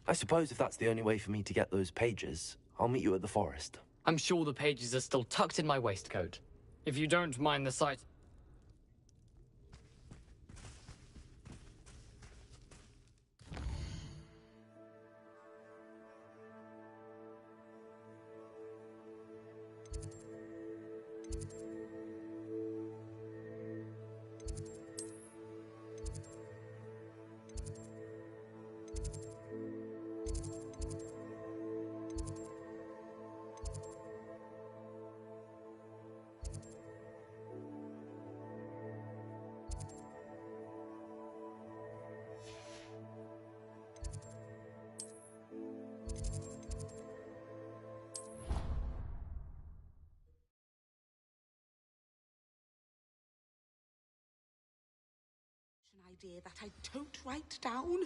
I suppose if that's the only way for me to get those pages, I'll meet you at the forest. I'm sure the pages are still tucked in my waistcoat. If you don't mind the sight... Idea that I don't write down.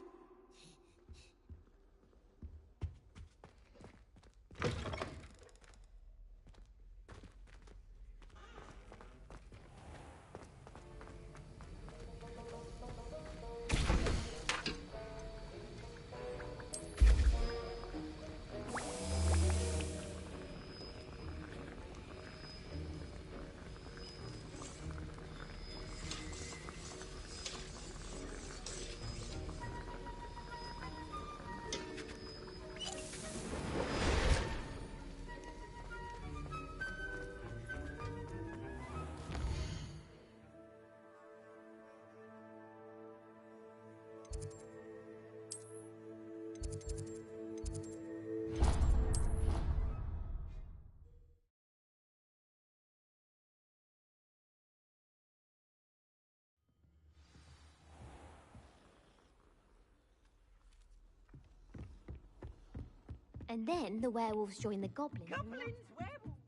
And then the werewolves join the goblins. Goblins, werewolves.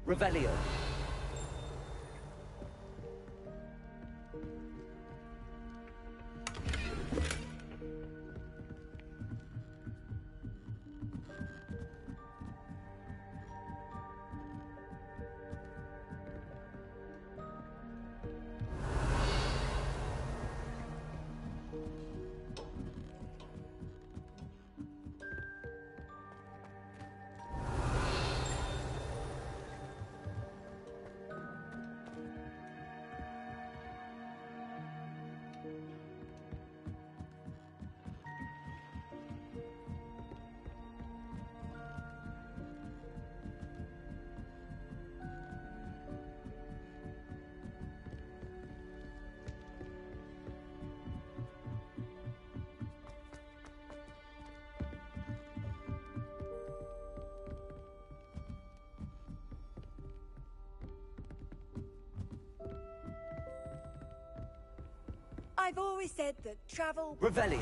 Revelio. I've always said that travel... Revelio.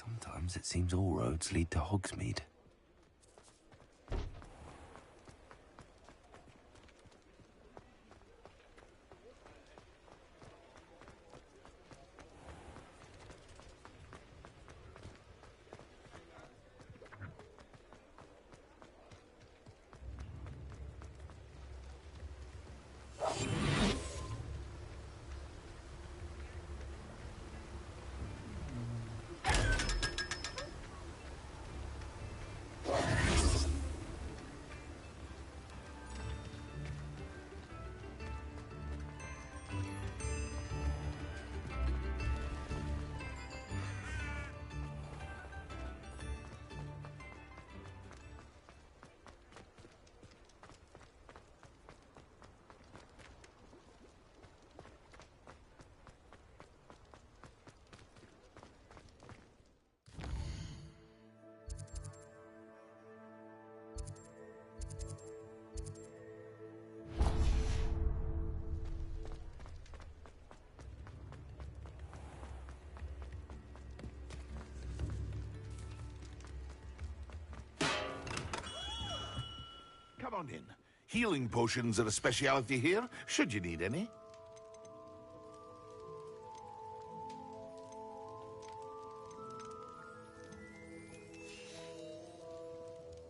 Sometimes it seems all roads lead to Hogsmeade. Come on in. Healing potions are a speciality here, should you need any.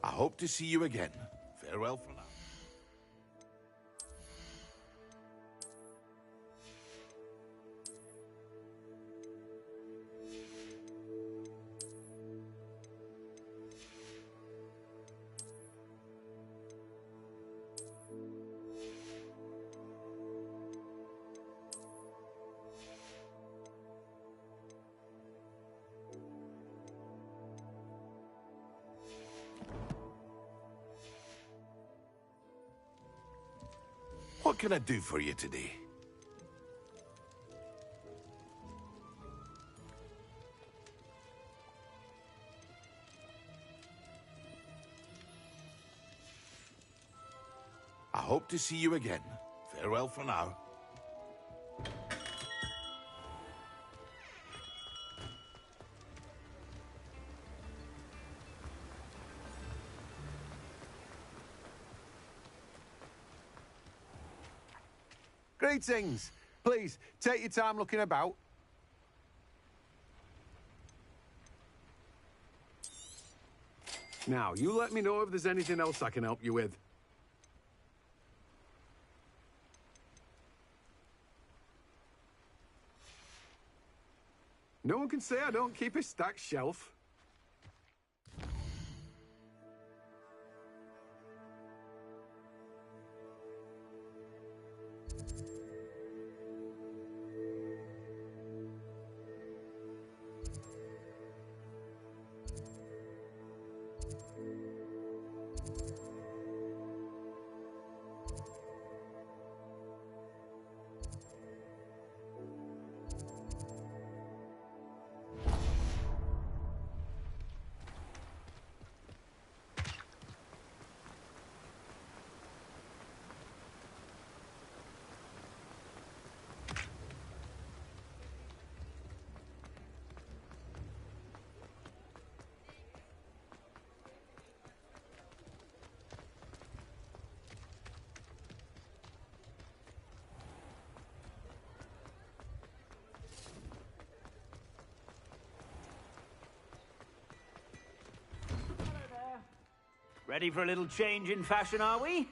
I hope to see you again. Farewell for now. What can I do for you today? I hope to see you again. Farewell for now. Greetings. Please, take your time looking about. Now, you let me know if there's anything else I can help you with. No one can say I don't keep a stacked shelf. Ready for a little change in fashion, are we?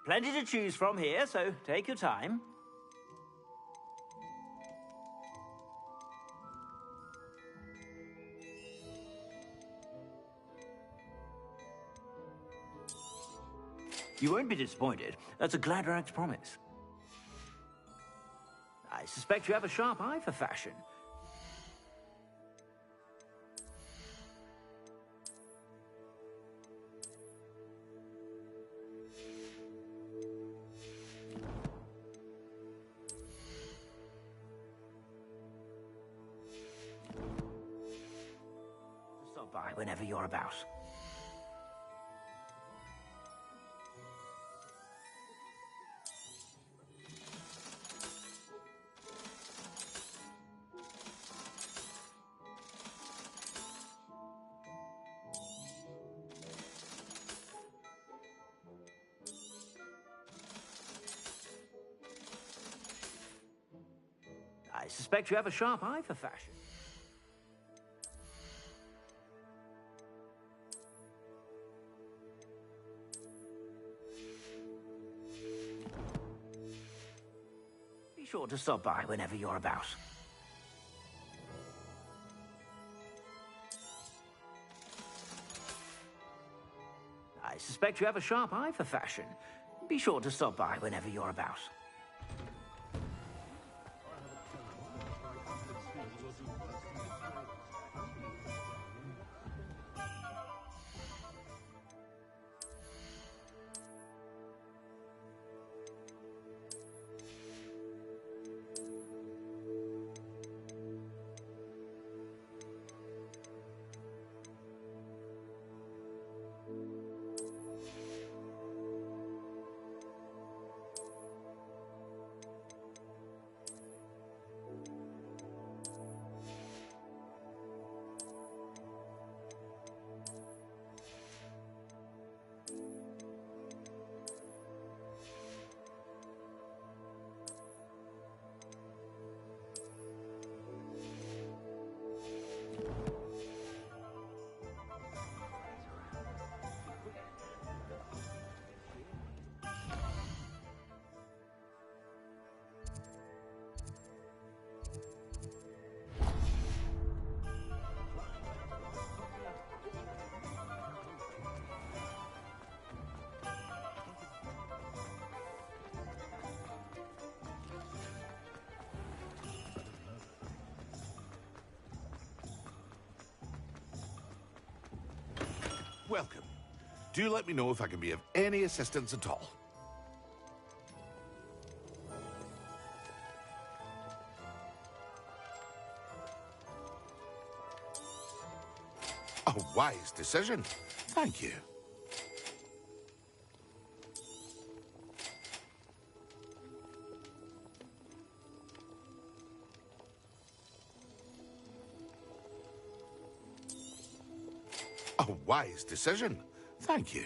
Plenty to choose from here, so take your time. You won't be disappointed. That's a Gladrax promise. I suspect you have a sharp eye for fashion. Stop by whenever you're about. I suspect you have a sharp eye for fashion. Be sure to stop by whenever you're about. I suspect you have a sharp eye for fashion. Be sure to stop by whenever you're about. Welcome. Do let me know if I can be of any assistance at all. A wise decision. Thank you. A wise decision. Thank you.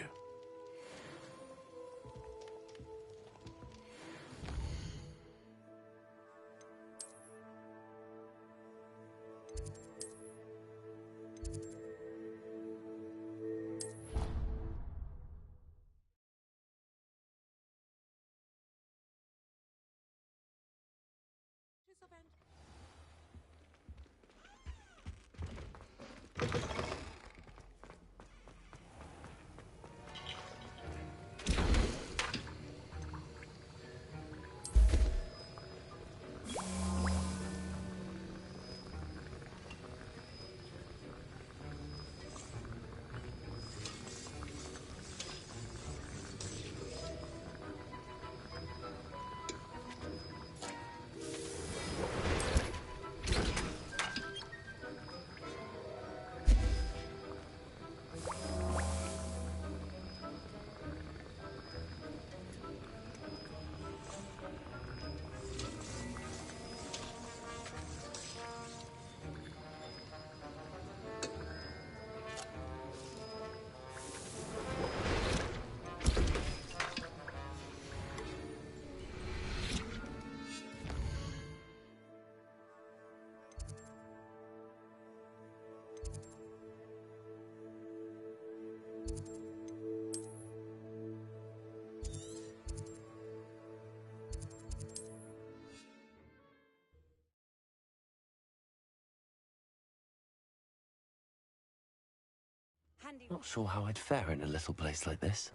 handy. Not sure how I'd fare in a little place like this.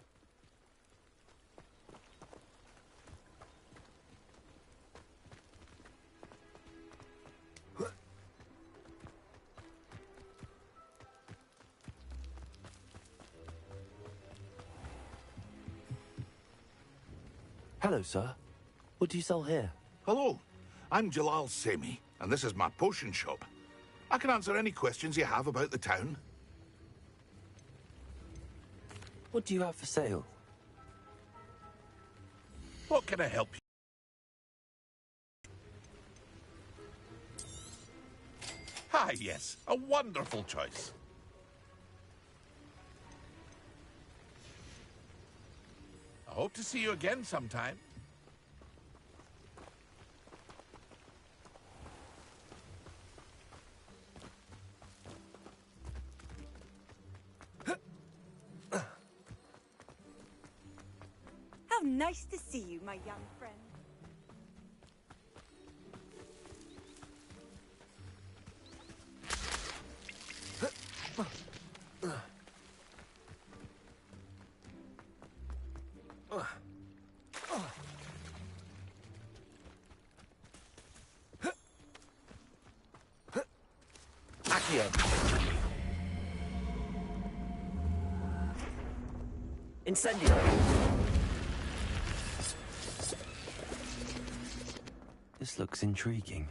Hello, sir. What do you sell here? Hello, I'm Jalal Semi, and this is my potion shop. I can answer any questions you have about the town. What do you have for sale? What can I help you? Ah, yes, a wonderful choice. I hope to see you again sometime. How nice to see you, my young friend. Incendio! This looks intriguing.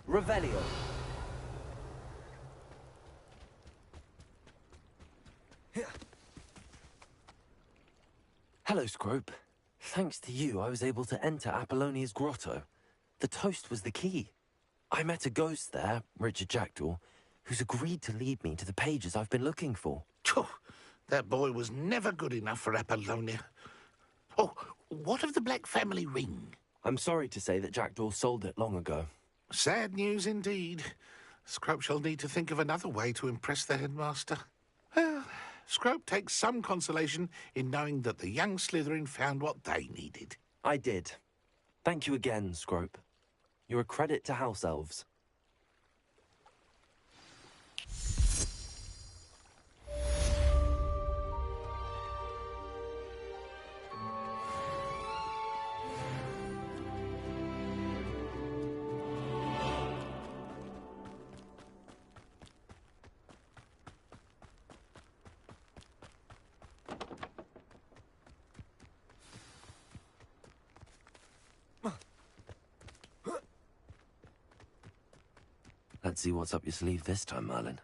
Revelio. Hello, Scrope. Thanks to you, I was able to enter Apollonia's grotto. The toast was the key. I met a ghost there, Richard Jackdaw, who's agreed to lead me to the pages I've been looking for. That boy was never good enough for Apollonia. Oh, what of the Black Family ring? I'm sorry to say that Jackdaw sold it long ago. Sad news indeed. Scrope shall need to think of another way to impress the headmaster. Well, Scrope takes some consolation in knowing that the young Slytherin found what they needed. I did. Thank you again, Scrope. You're a credit to House Elves. Let's see what's up your sleeve this time, Merlin.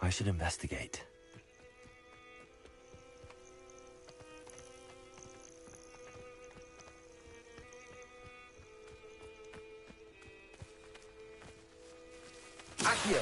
I should investigate. Accio!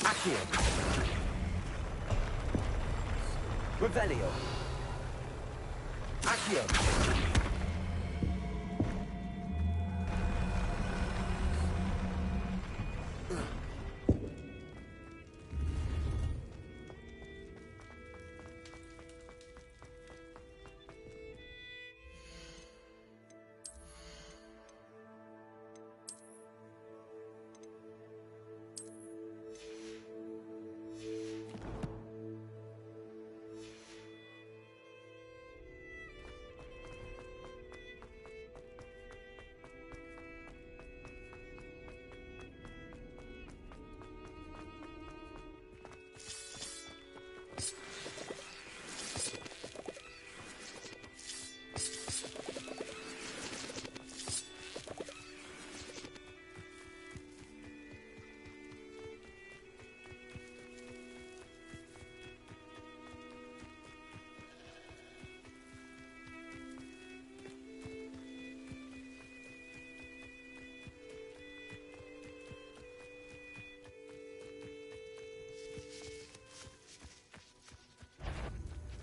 Accio! Revelio! Accio!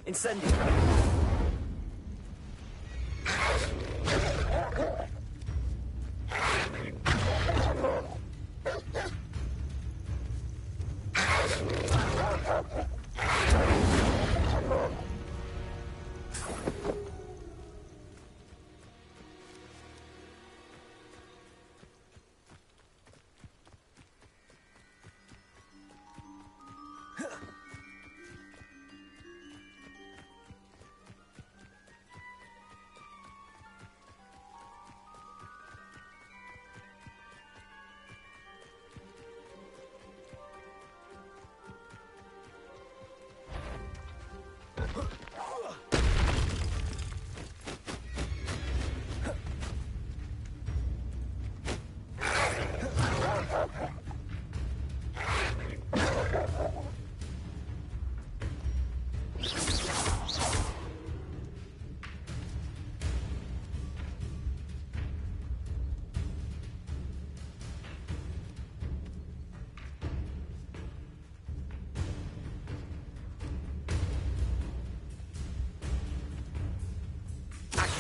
Incendio!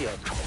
Accio!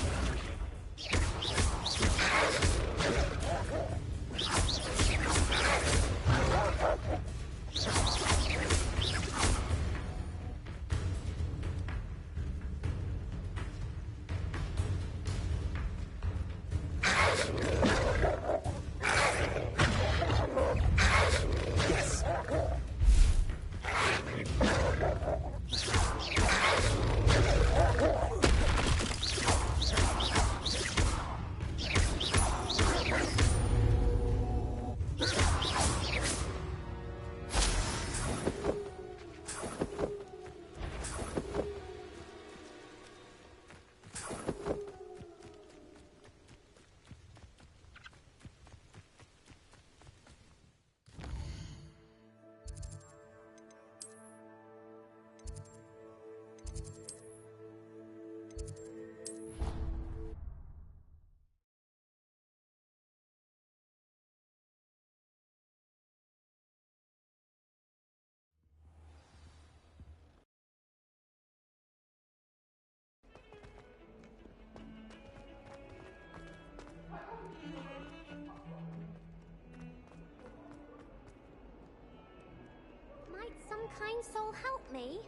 Might some kind soul help me?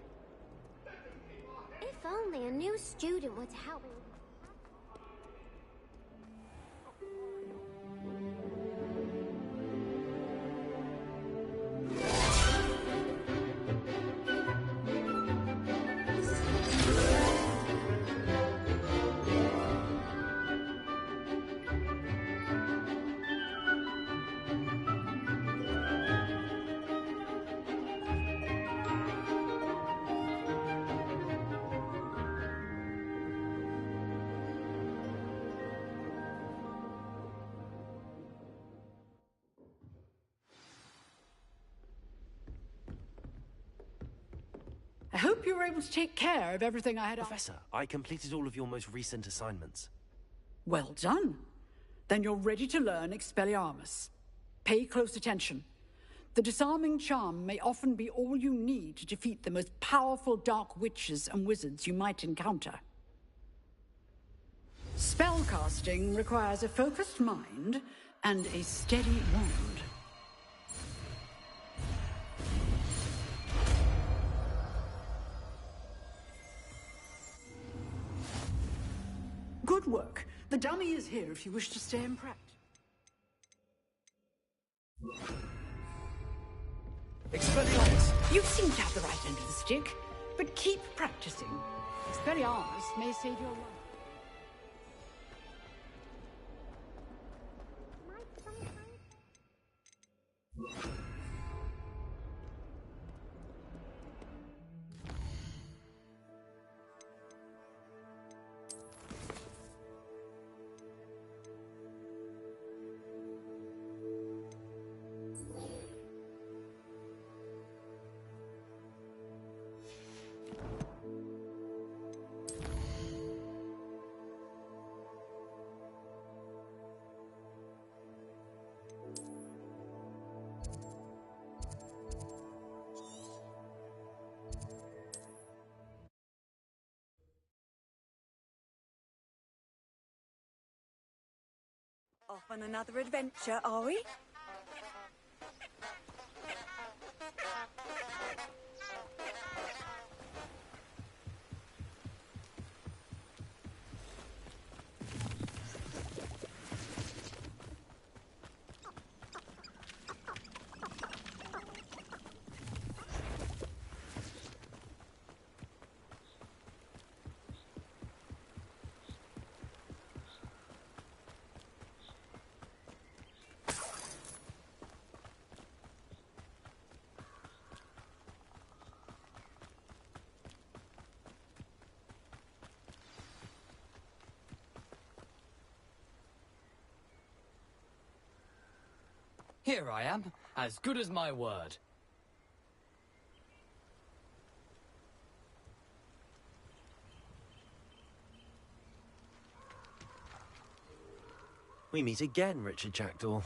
If only a new student were to help me. hope you were able to take care of everything I had on. Professor, I completed all of your most recent assignments. Well done. Then you're ready to learn Expelliarmus. Pay close attention. The disarming charm may often be all you need to defeat the most powerful dark witches and wizards you might encounter. Spellcasting requires a focused mind and a steady wand. Good work. The dummy is here if you wish to stay in practice. Expelliarmus, you seem to have the right end of the stick, but keep practicing. Expelliarmus may save your life. Off on another adventure, are we? Here I am, as good as my word. We meet again, Richard Jackdaw.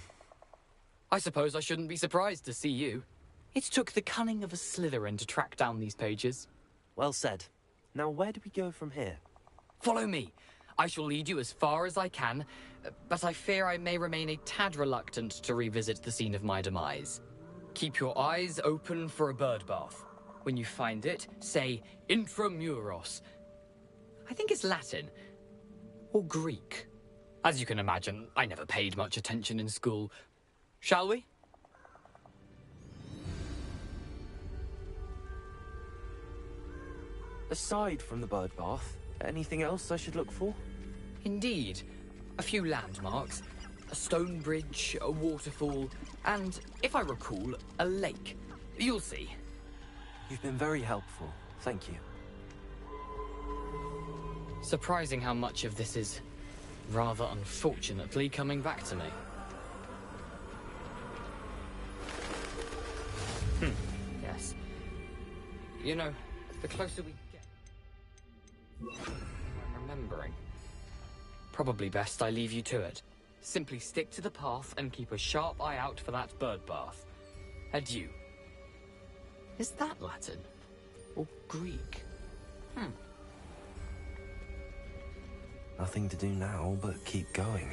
I suppose I shouldn't be surprised to see you. It took the cunning of a Slytherin to track down these pages. Well said. Now where do we go from here? Follow me. I shall lead you as far as I can, but I fear I may remain a tad reluctant to revisit the scene of my demise. Keep your eyes open for a bird bath. When you find it, say intramuros. I think it's Latin. Or Greek. As you can imagine, I never paid much attention in school. Shall we? Aside from the bird bath, anything else I should look for? Indeed. A few landmarks. A stone bridge, a waterfall, and, if I recall, a lake. You'll see. You've been very helpful. Thank you. Surprising how much of this is, rather unfortunately, coming back to me. Yes. You know, the closer we get... I'm remembering. Probably best I leave you to it. Simply stick to the path and keep a sharp eye out for that bird bath. Adieu. Is that Latin? Or Greek? Nothing to do now but keep going.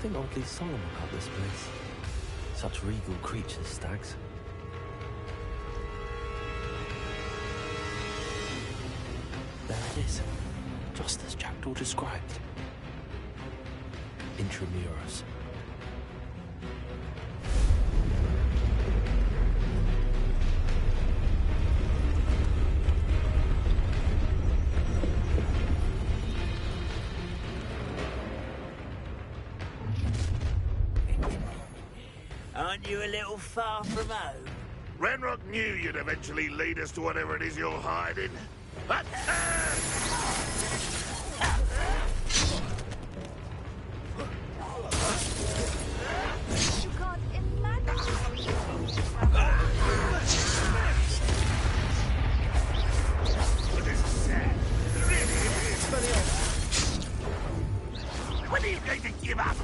something oddly solemn about this place. Such regal creatures, stags. There it is, just as Jackdaw described. Intramuros. Aren't you a little far from home? Renrock knew you'd eventually lead us to whatever it is you're hiding. You can't imagine This is sad. It really is. When are you going to give up?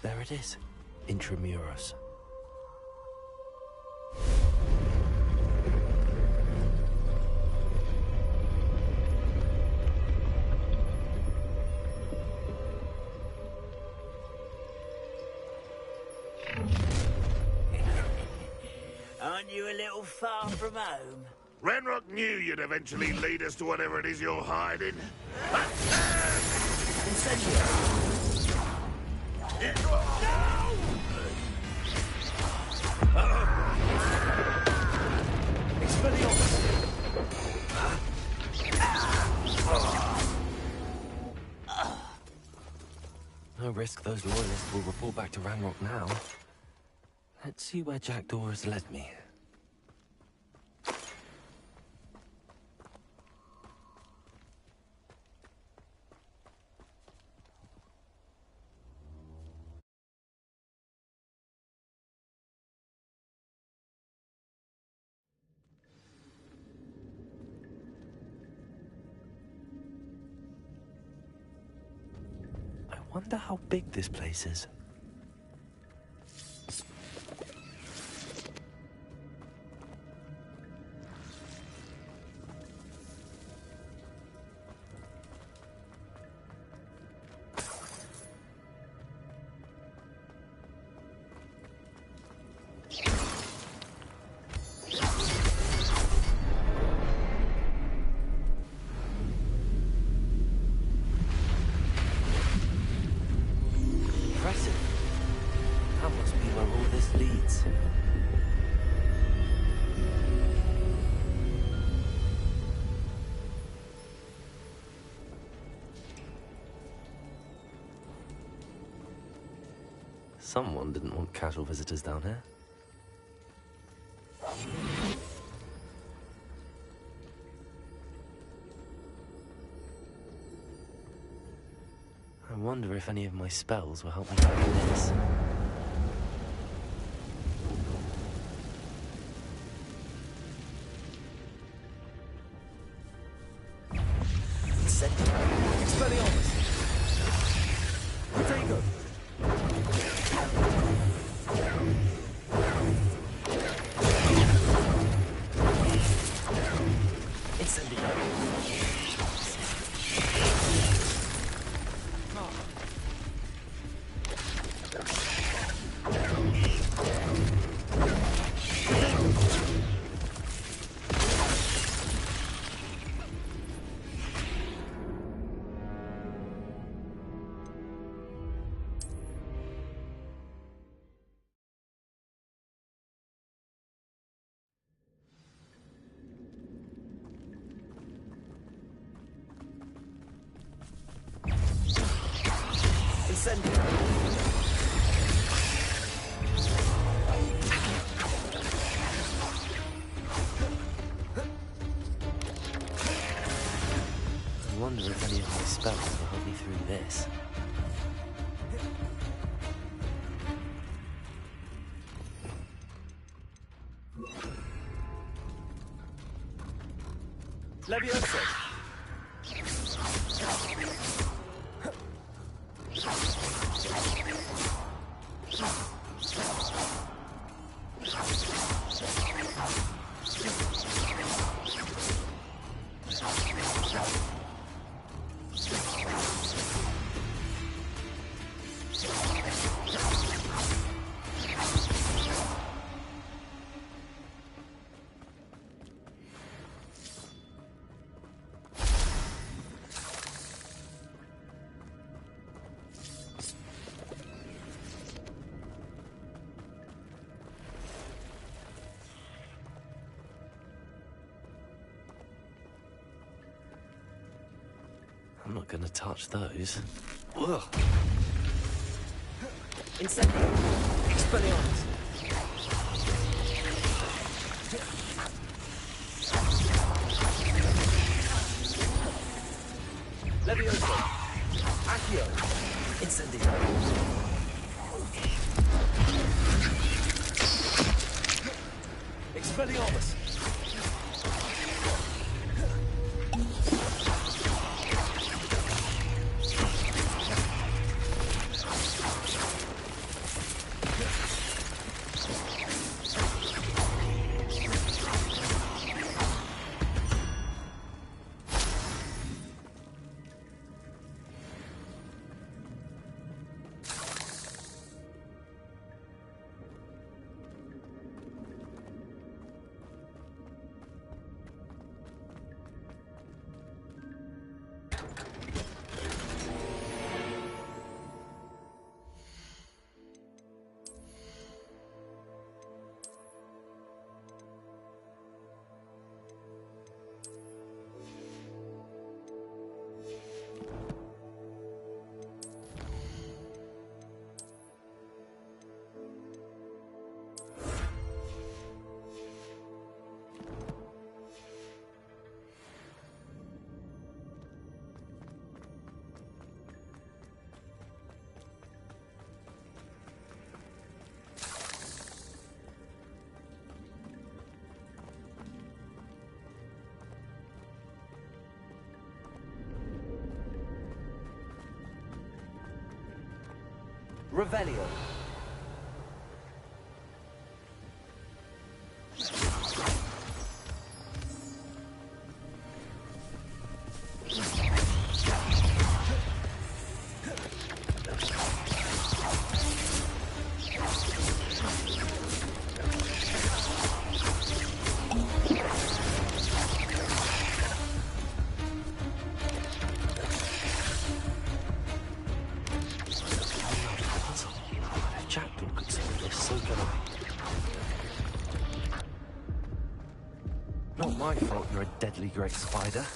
There it is, Intramuros. Aren't you a little far from home? Renrock knew you'd eventually lead us to whatever it is you're hiding. No risk those loyalists will report back to Ranrock now. Let's see where Jackdaw has led me. I wonder how big this place is. Impressive. That must be where all this leads. Someone didn't want casual visitors down here. I wonder if any of my spells will help me back in this. wonder if any of my spells will help me through this. Leviosa! I'm not gonna touch those. Ugh. Incendio! Expelliarmus! Leviosa! Accio! Incendio! Expelliarmus! Revelio. Not my fault you're a deadly great spider.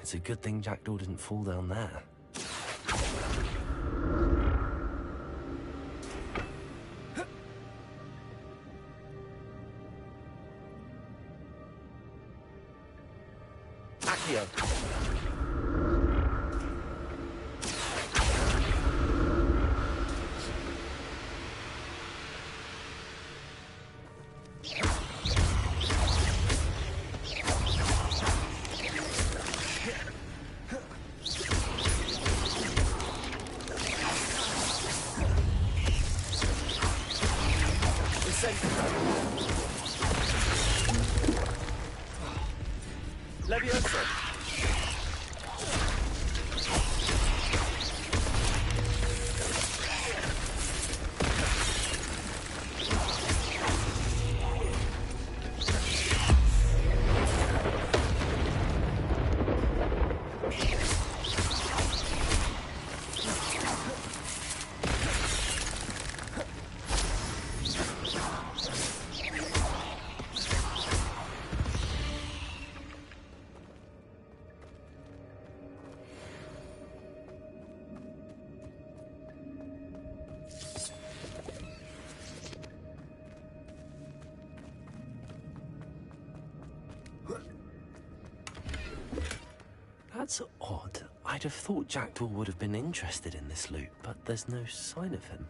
It's a good thing Jackdaw didn't fall down there. Accio. Leviosa. That's odd. I'd have thought Jackdaw would have been interested in this loot, but there's no sign of him.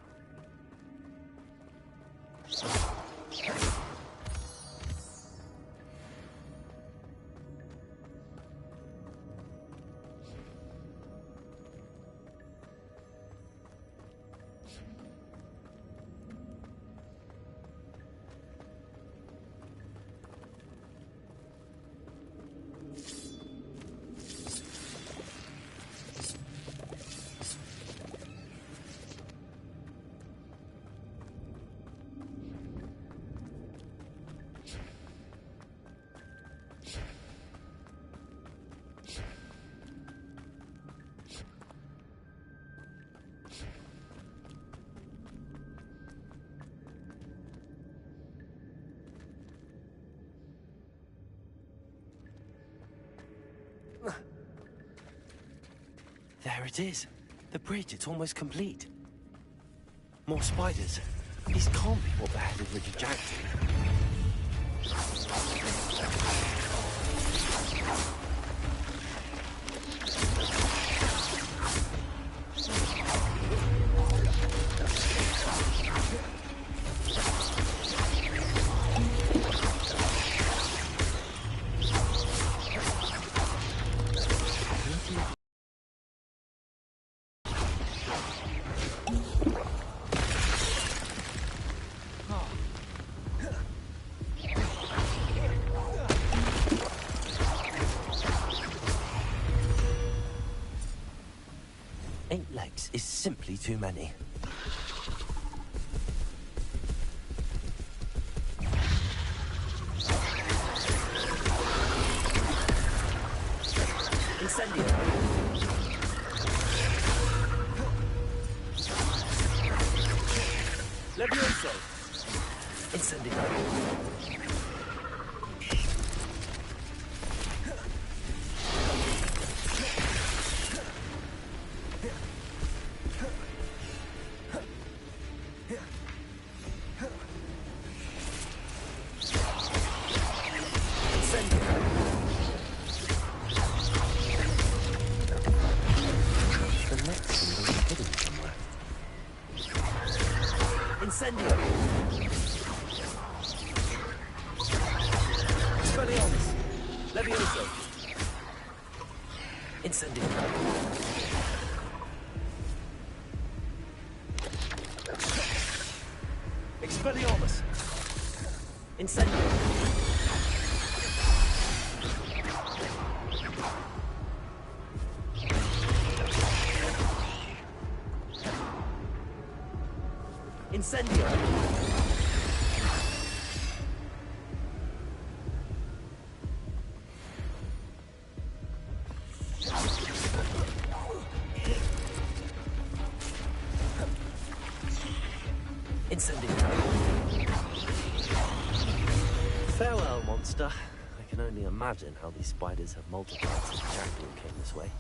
There it is. The bridge, it's almost complete. More spiders. These can't be what beheaded Richard Jackson. Is simply too many. Incendio. Levioso. Incendio. Incendio! Expelliarmus! Levioso! Incendio! Expelliarmus! Incendio! Incendio! Incendio! Farewell, monster. I can only imagine how these spiders have multiplied since Jackdaw came this way.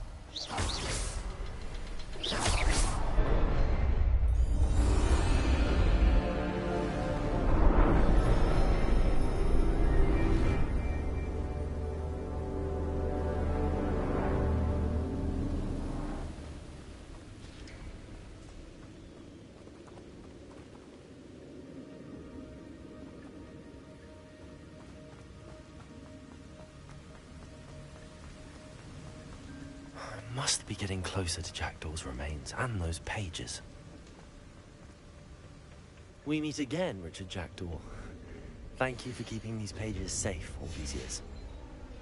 Must be getting closer to Jackdaw's remains and those pages. We meet again, Richard Jackdaw. Thank you for keeping these pages safe all these years.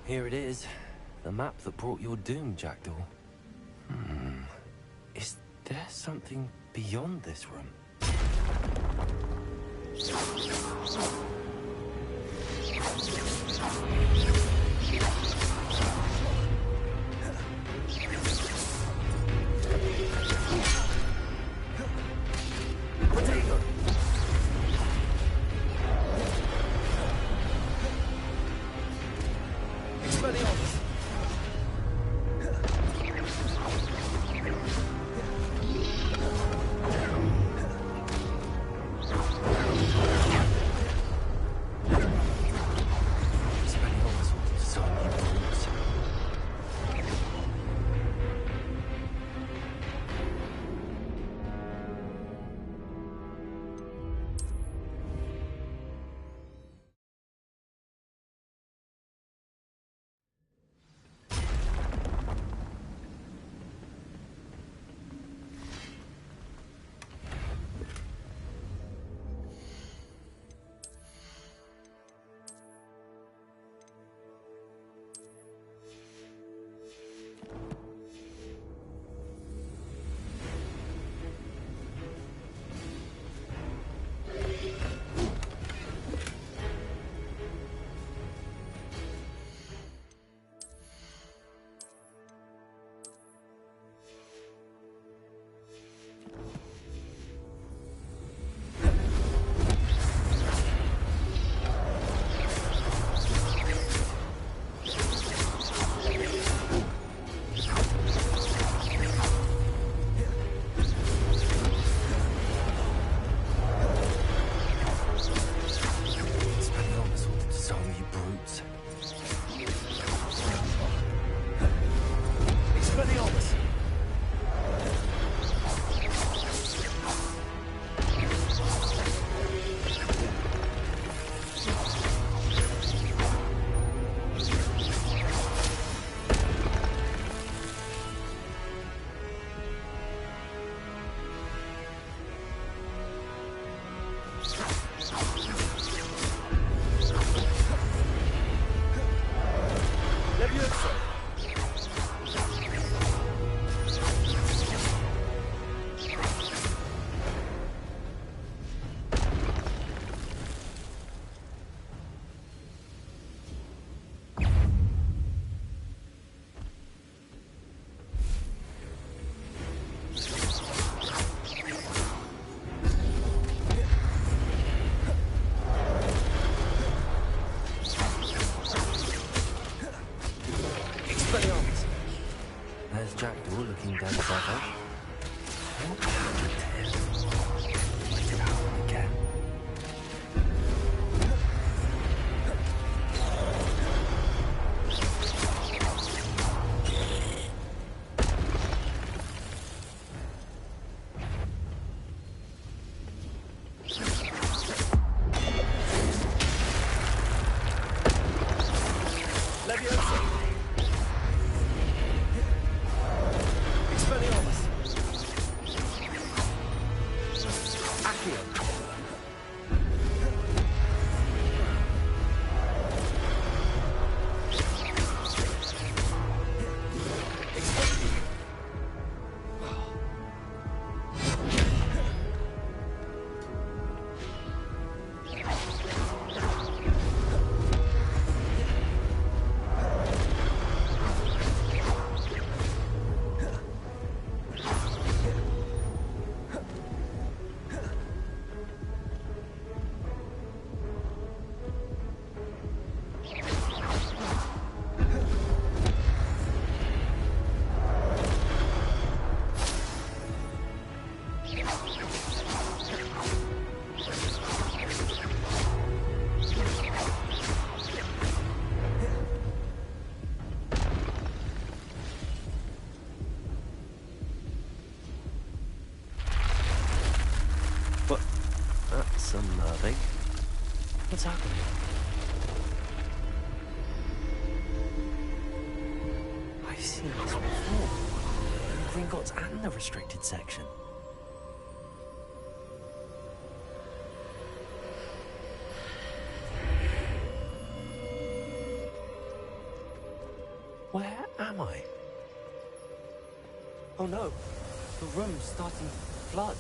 Here it is, the map that brought your doom, Jackdaw. Is there something beyond this room? There's Jackdaw looking down the brother. Wait it out again. That's unnerving. What's happening? I've seen this before. Gringotts and the restricted section. Where am I? Oh no, the room's starting to flood.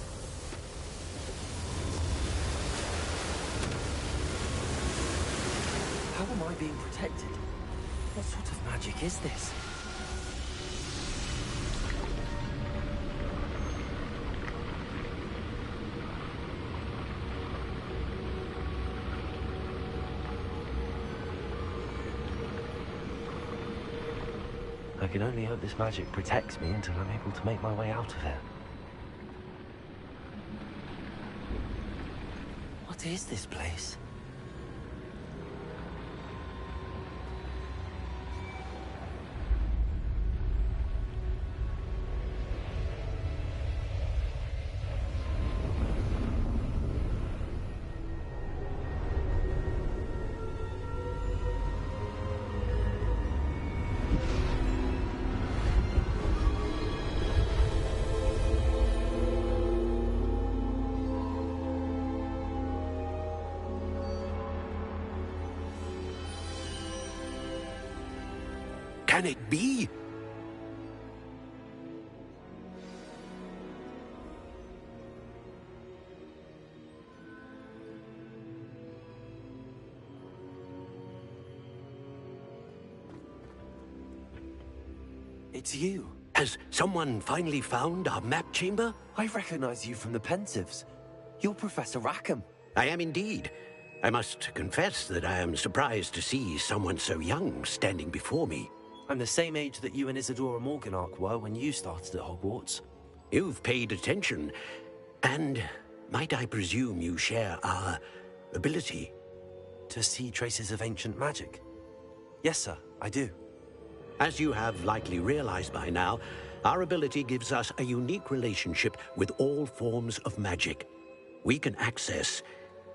How am I being protected? What sort of magic is this? I can only hope this magic protects me until I'm able to make my way out of here. What is this place? Can it be? It's you. Has someone finally found our map chamber? I recognize you from the Pensives. You're Professor Rackham. I am indeed. I must confess that I am surprised to see someone so young standing before me. I'm the same age that you and Isadora Morganach were when you started at Hogwarts. You've paid attention, and might I presume you share our ability? To see traces of ancient magic? Yes, sir, I do. As you have likely realized by now, our ability gives us a unique relationship with all forms of magic. We can access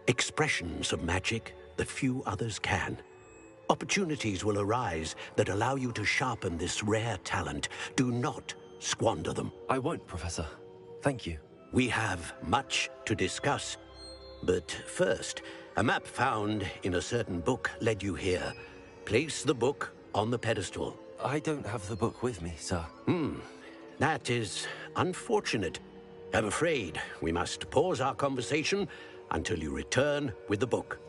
expressions of magic that few others can. Opportunities will arise that allow you to sharpen this rare talent. Do not squander them. I won't, Professor. Thank you. We have much to discuss. But first, a map found in a certain book led you here. Place the book on the pedestal. I don't have the book with me, sir. That is unfortunate. I'm afraid we must pause our conversation until you return with the book.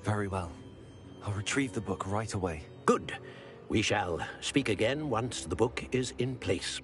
Very well. I'll retrieve the book right away. Good. We shall speak again once the book is in place.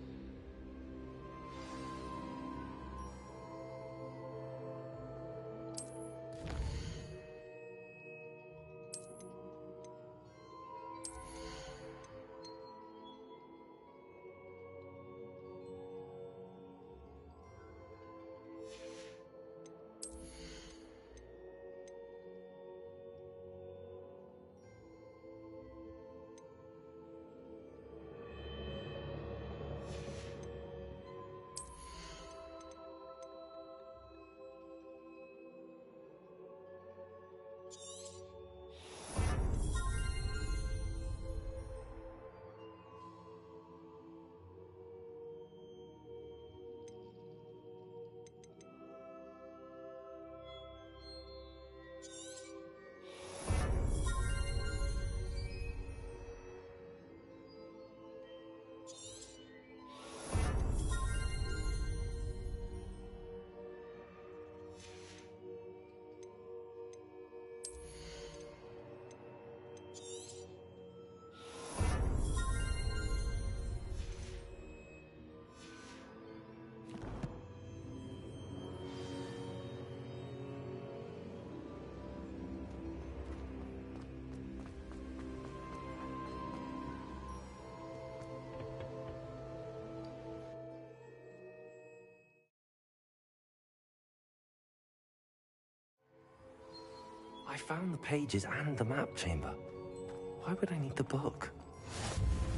I found the pages and the map chamber. Why would I need the book?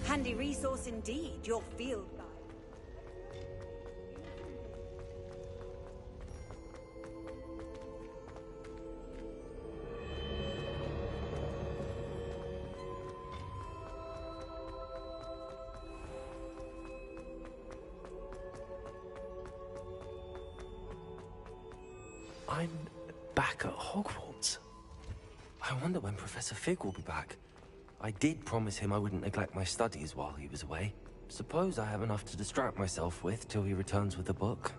Handy resource indeed, your field guide. I'm back at Hogwarts. I wonder when Professor Fig will be back. I did promise him I wouldn't neglect my studies while he was away. Suppose I have enough to distract myself with till he returns with the book.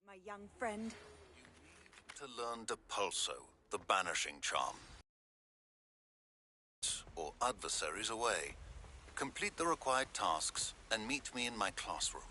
My young friend. To learn Depulso, the banishing charm. Or adversaries away. Complete the required tasks and meet me in my classroom.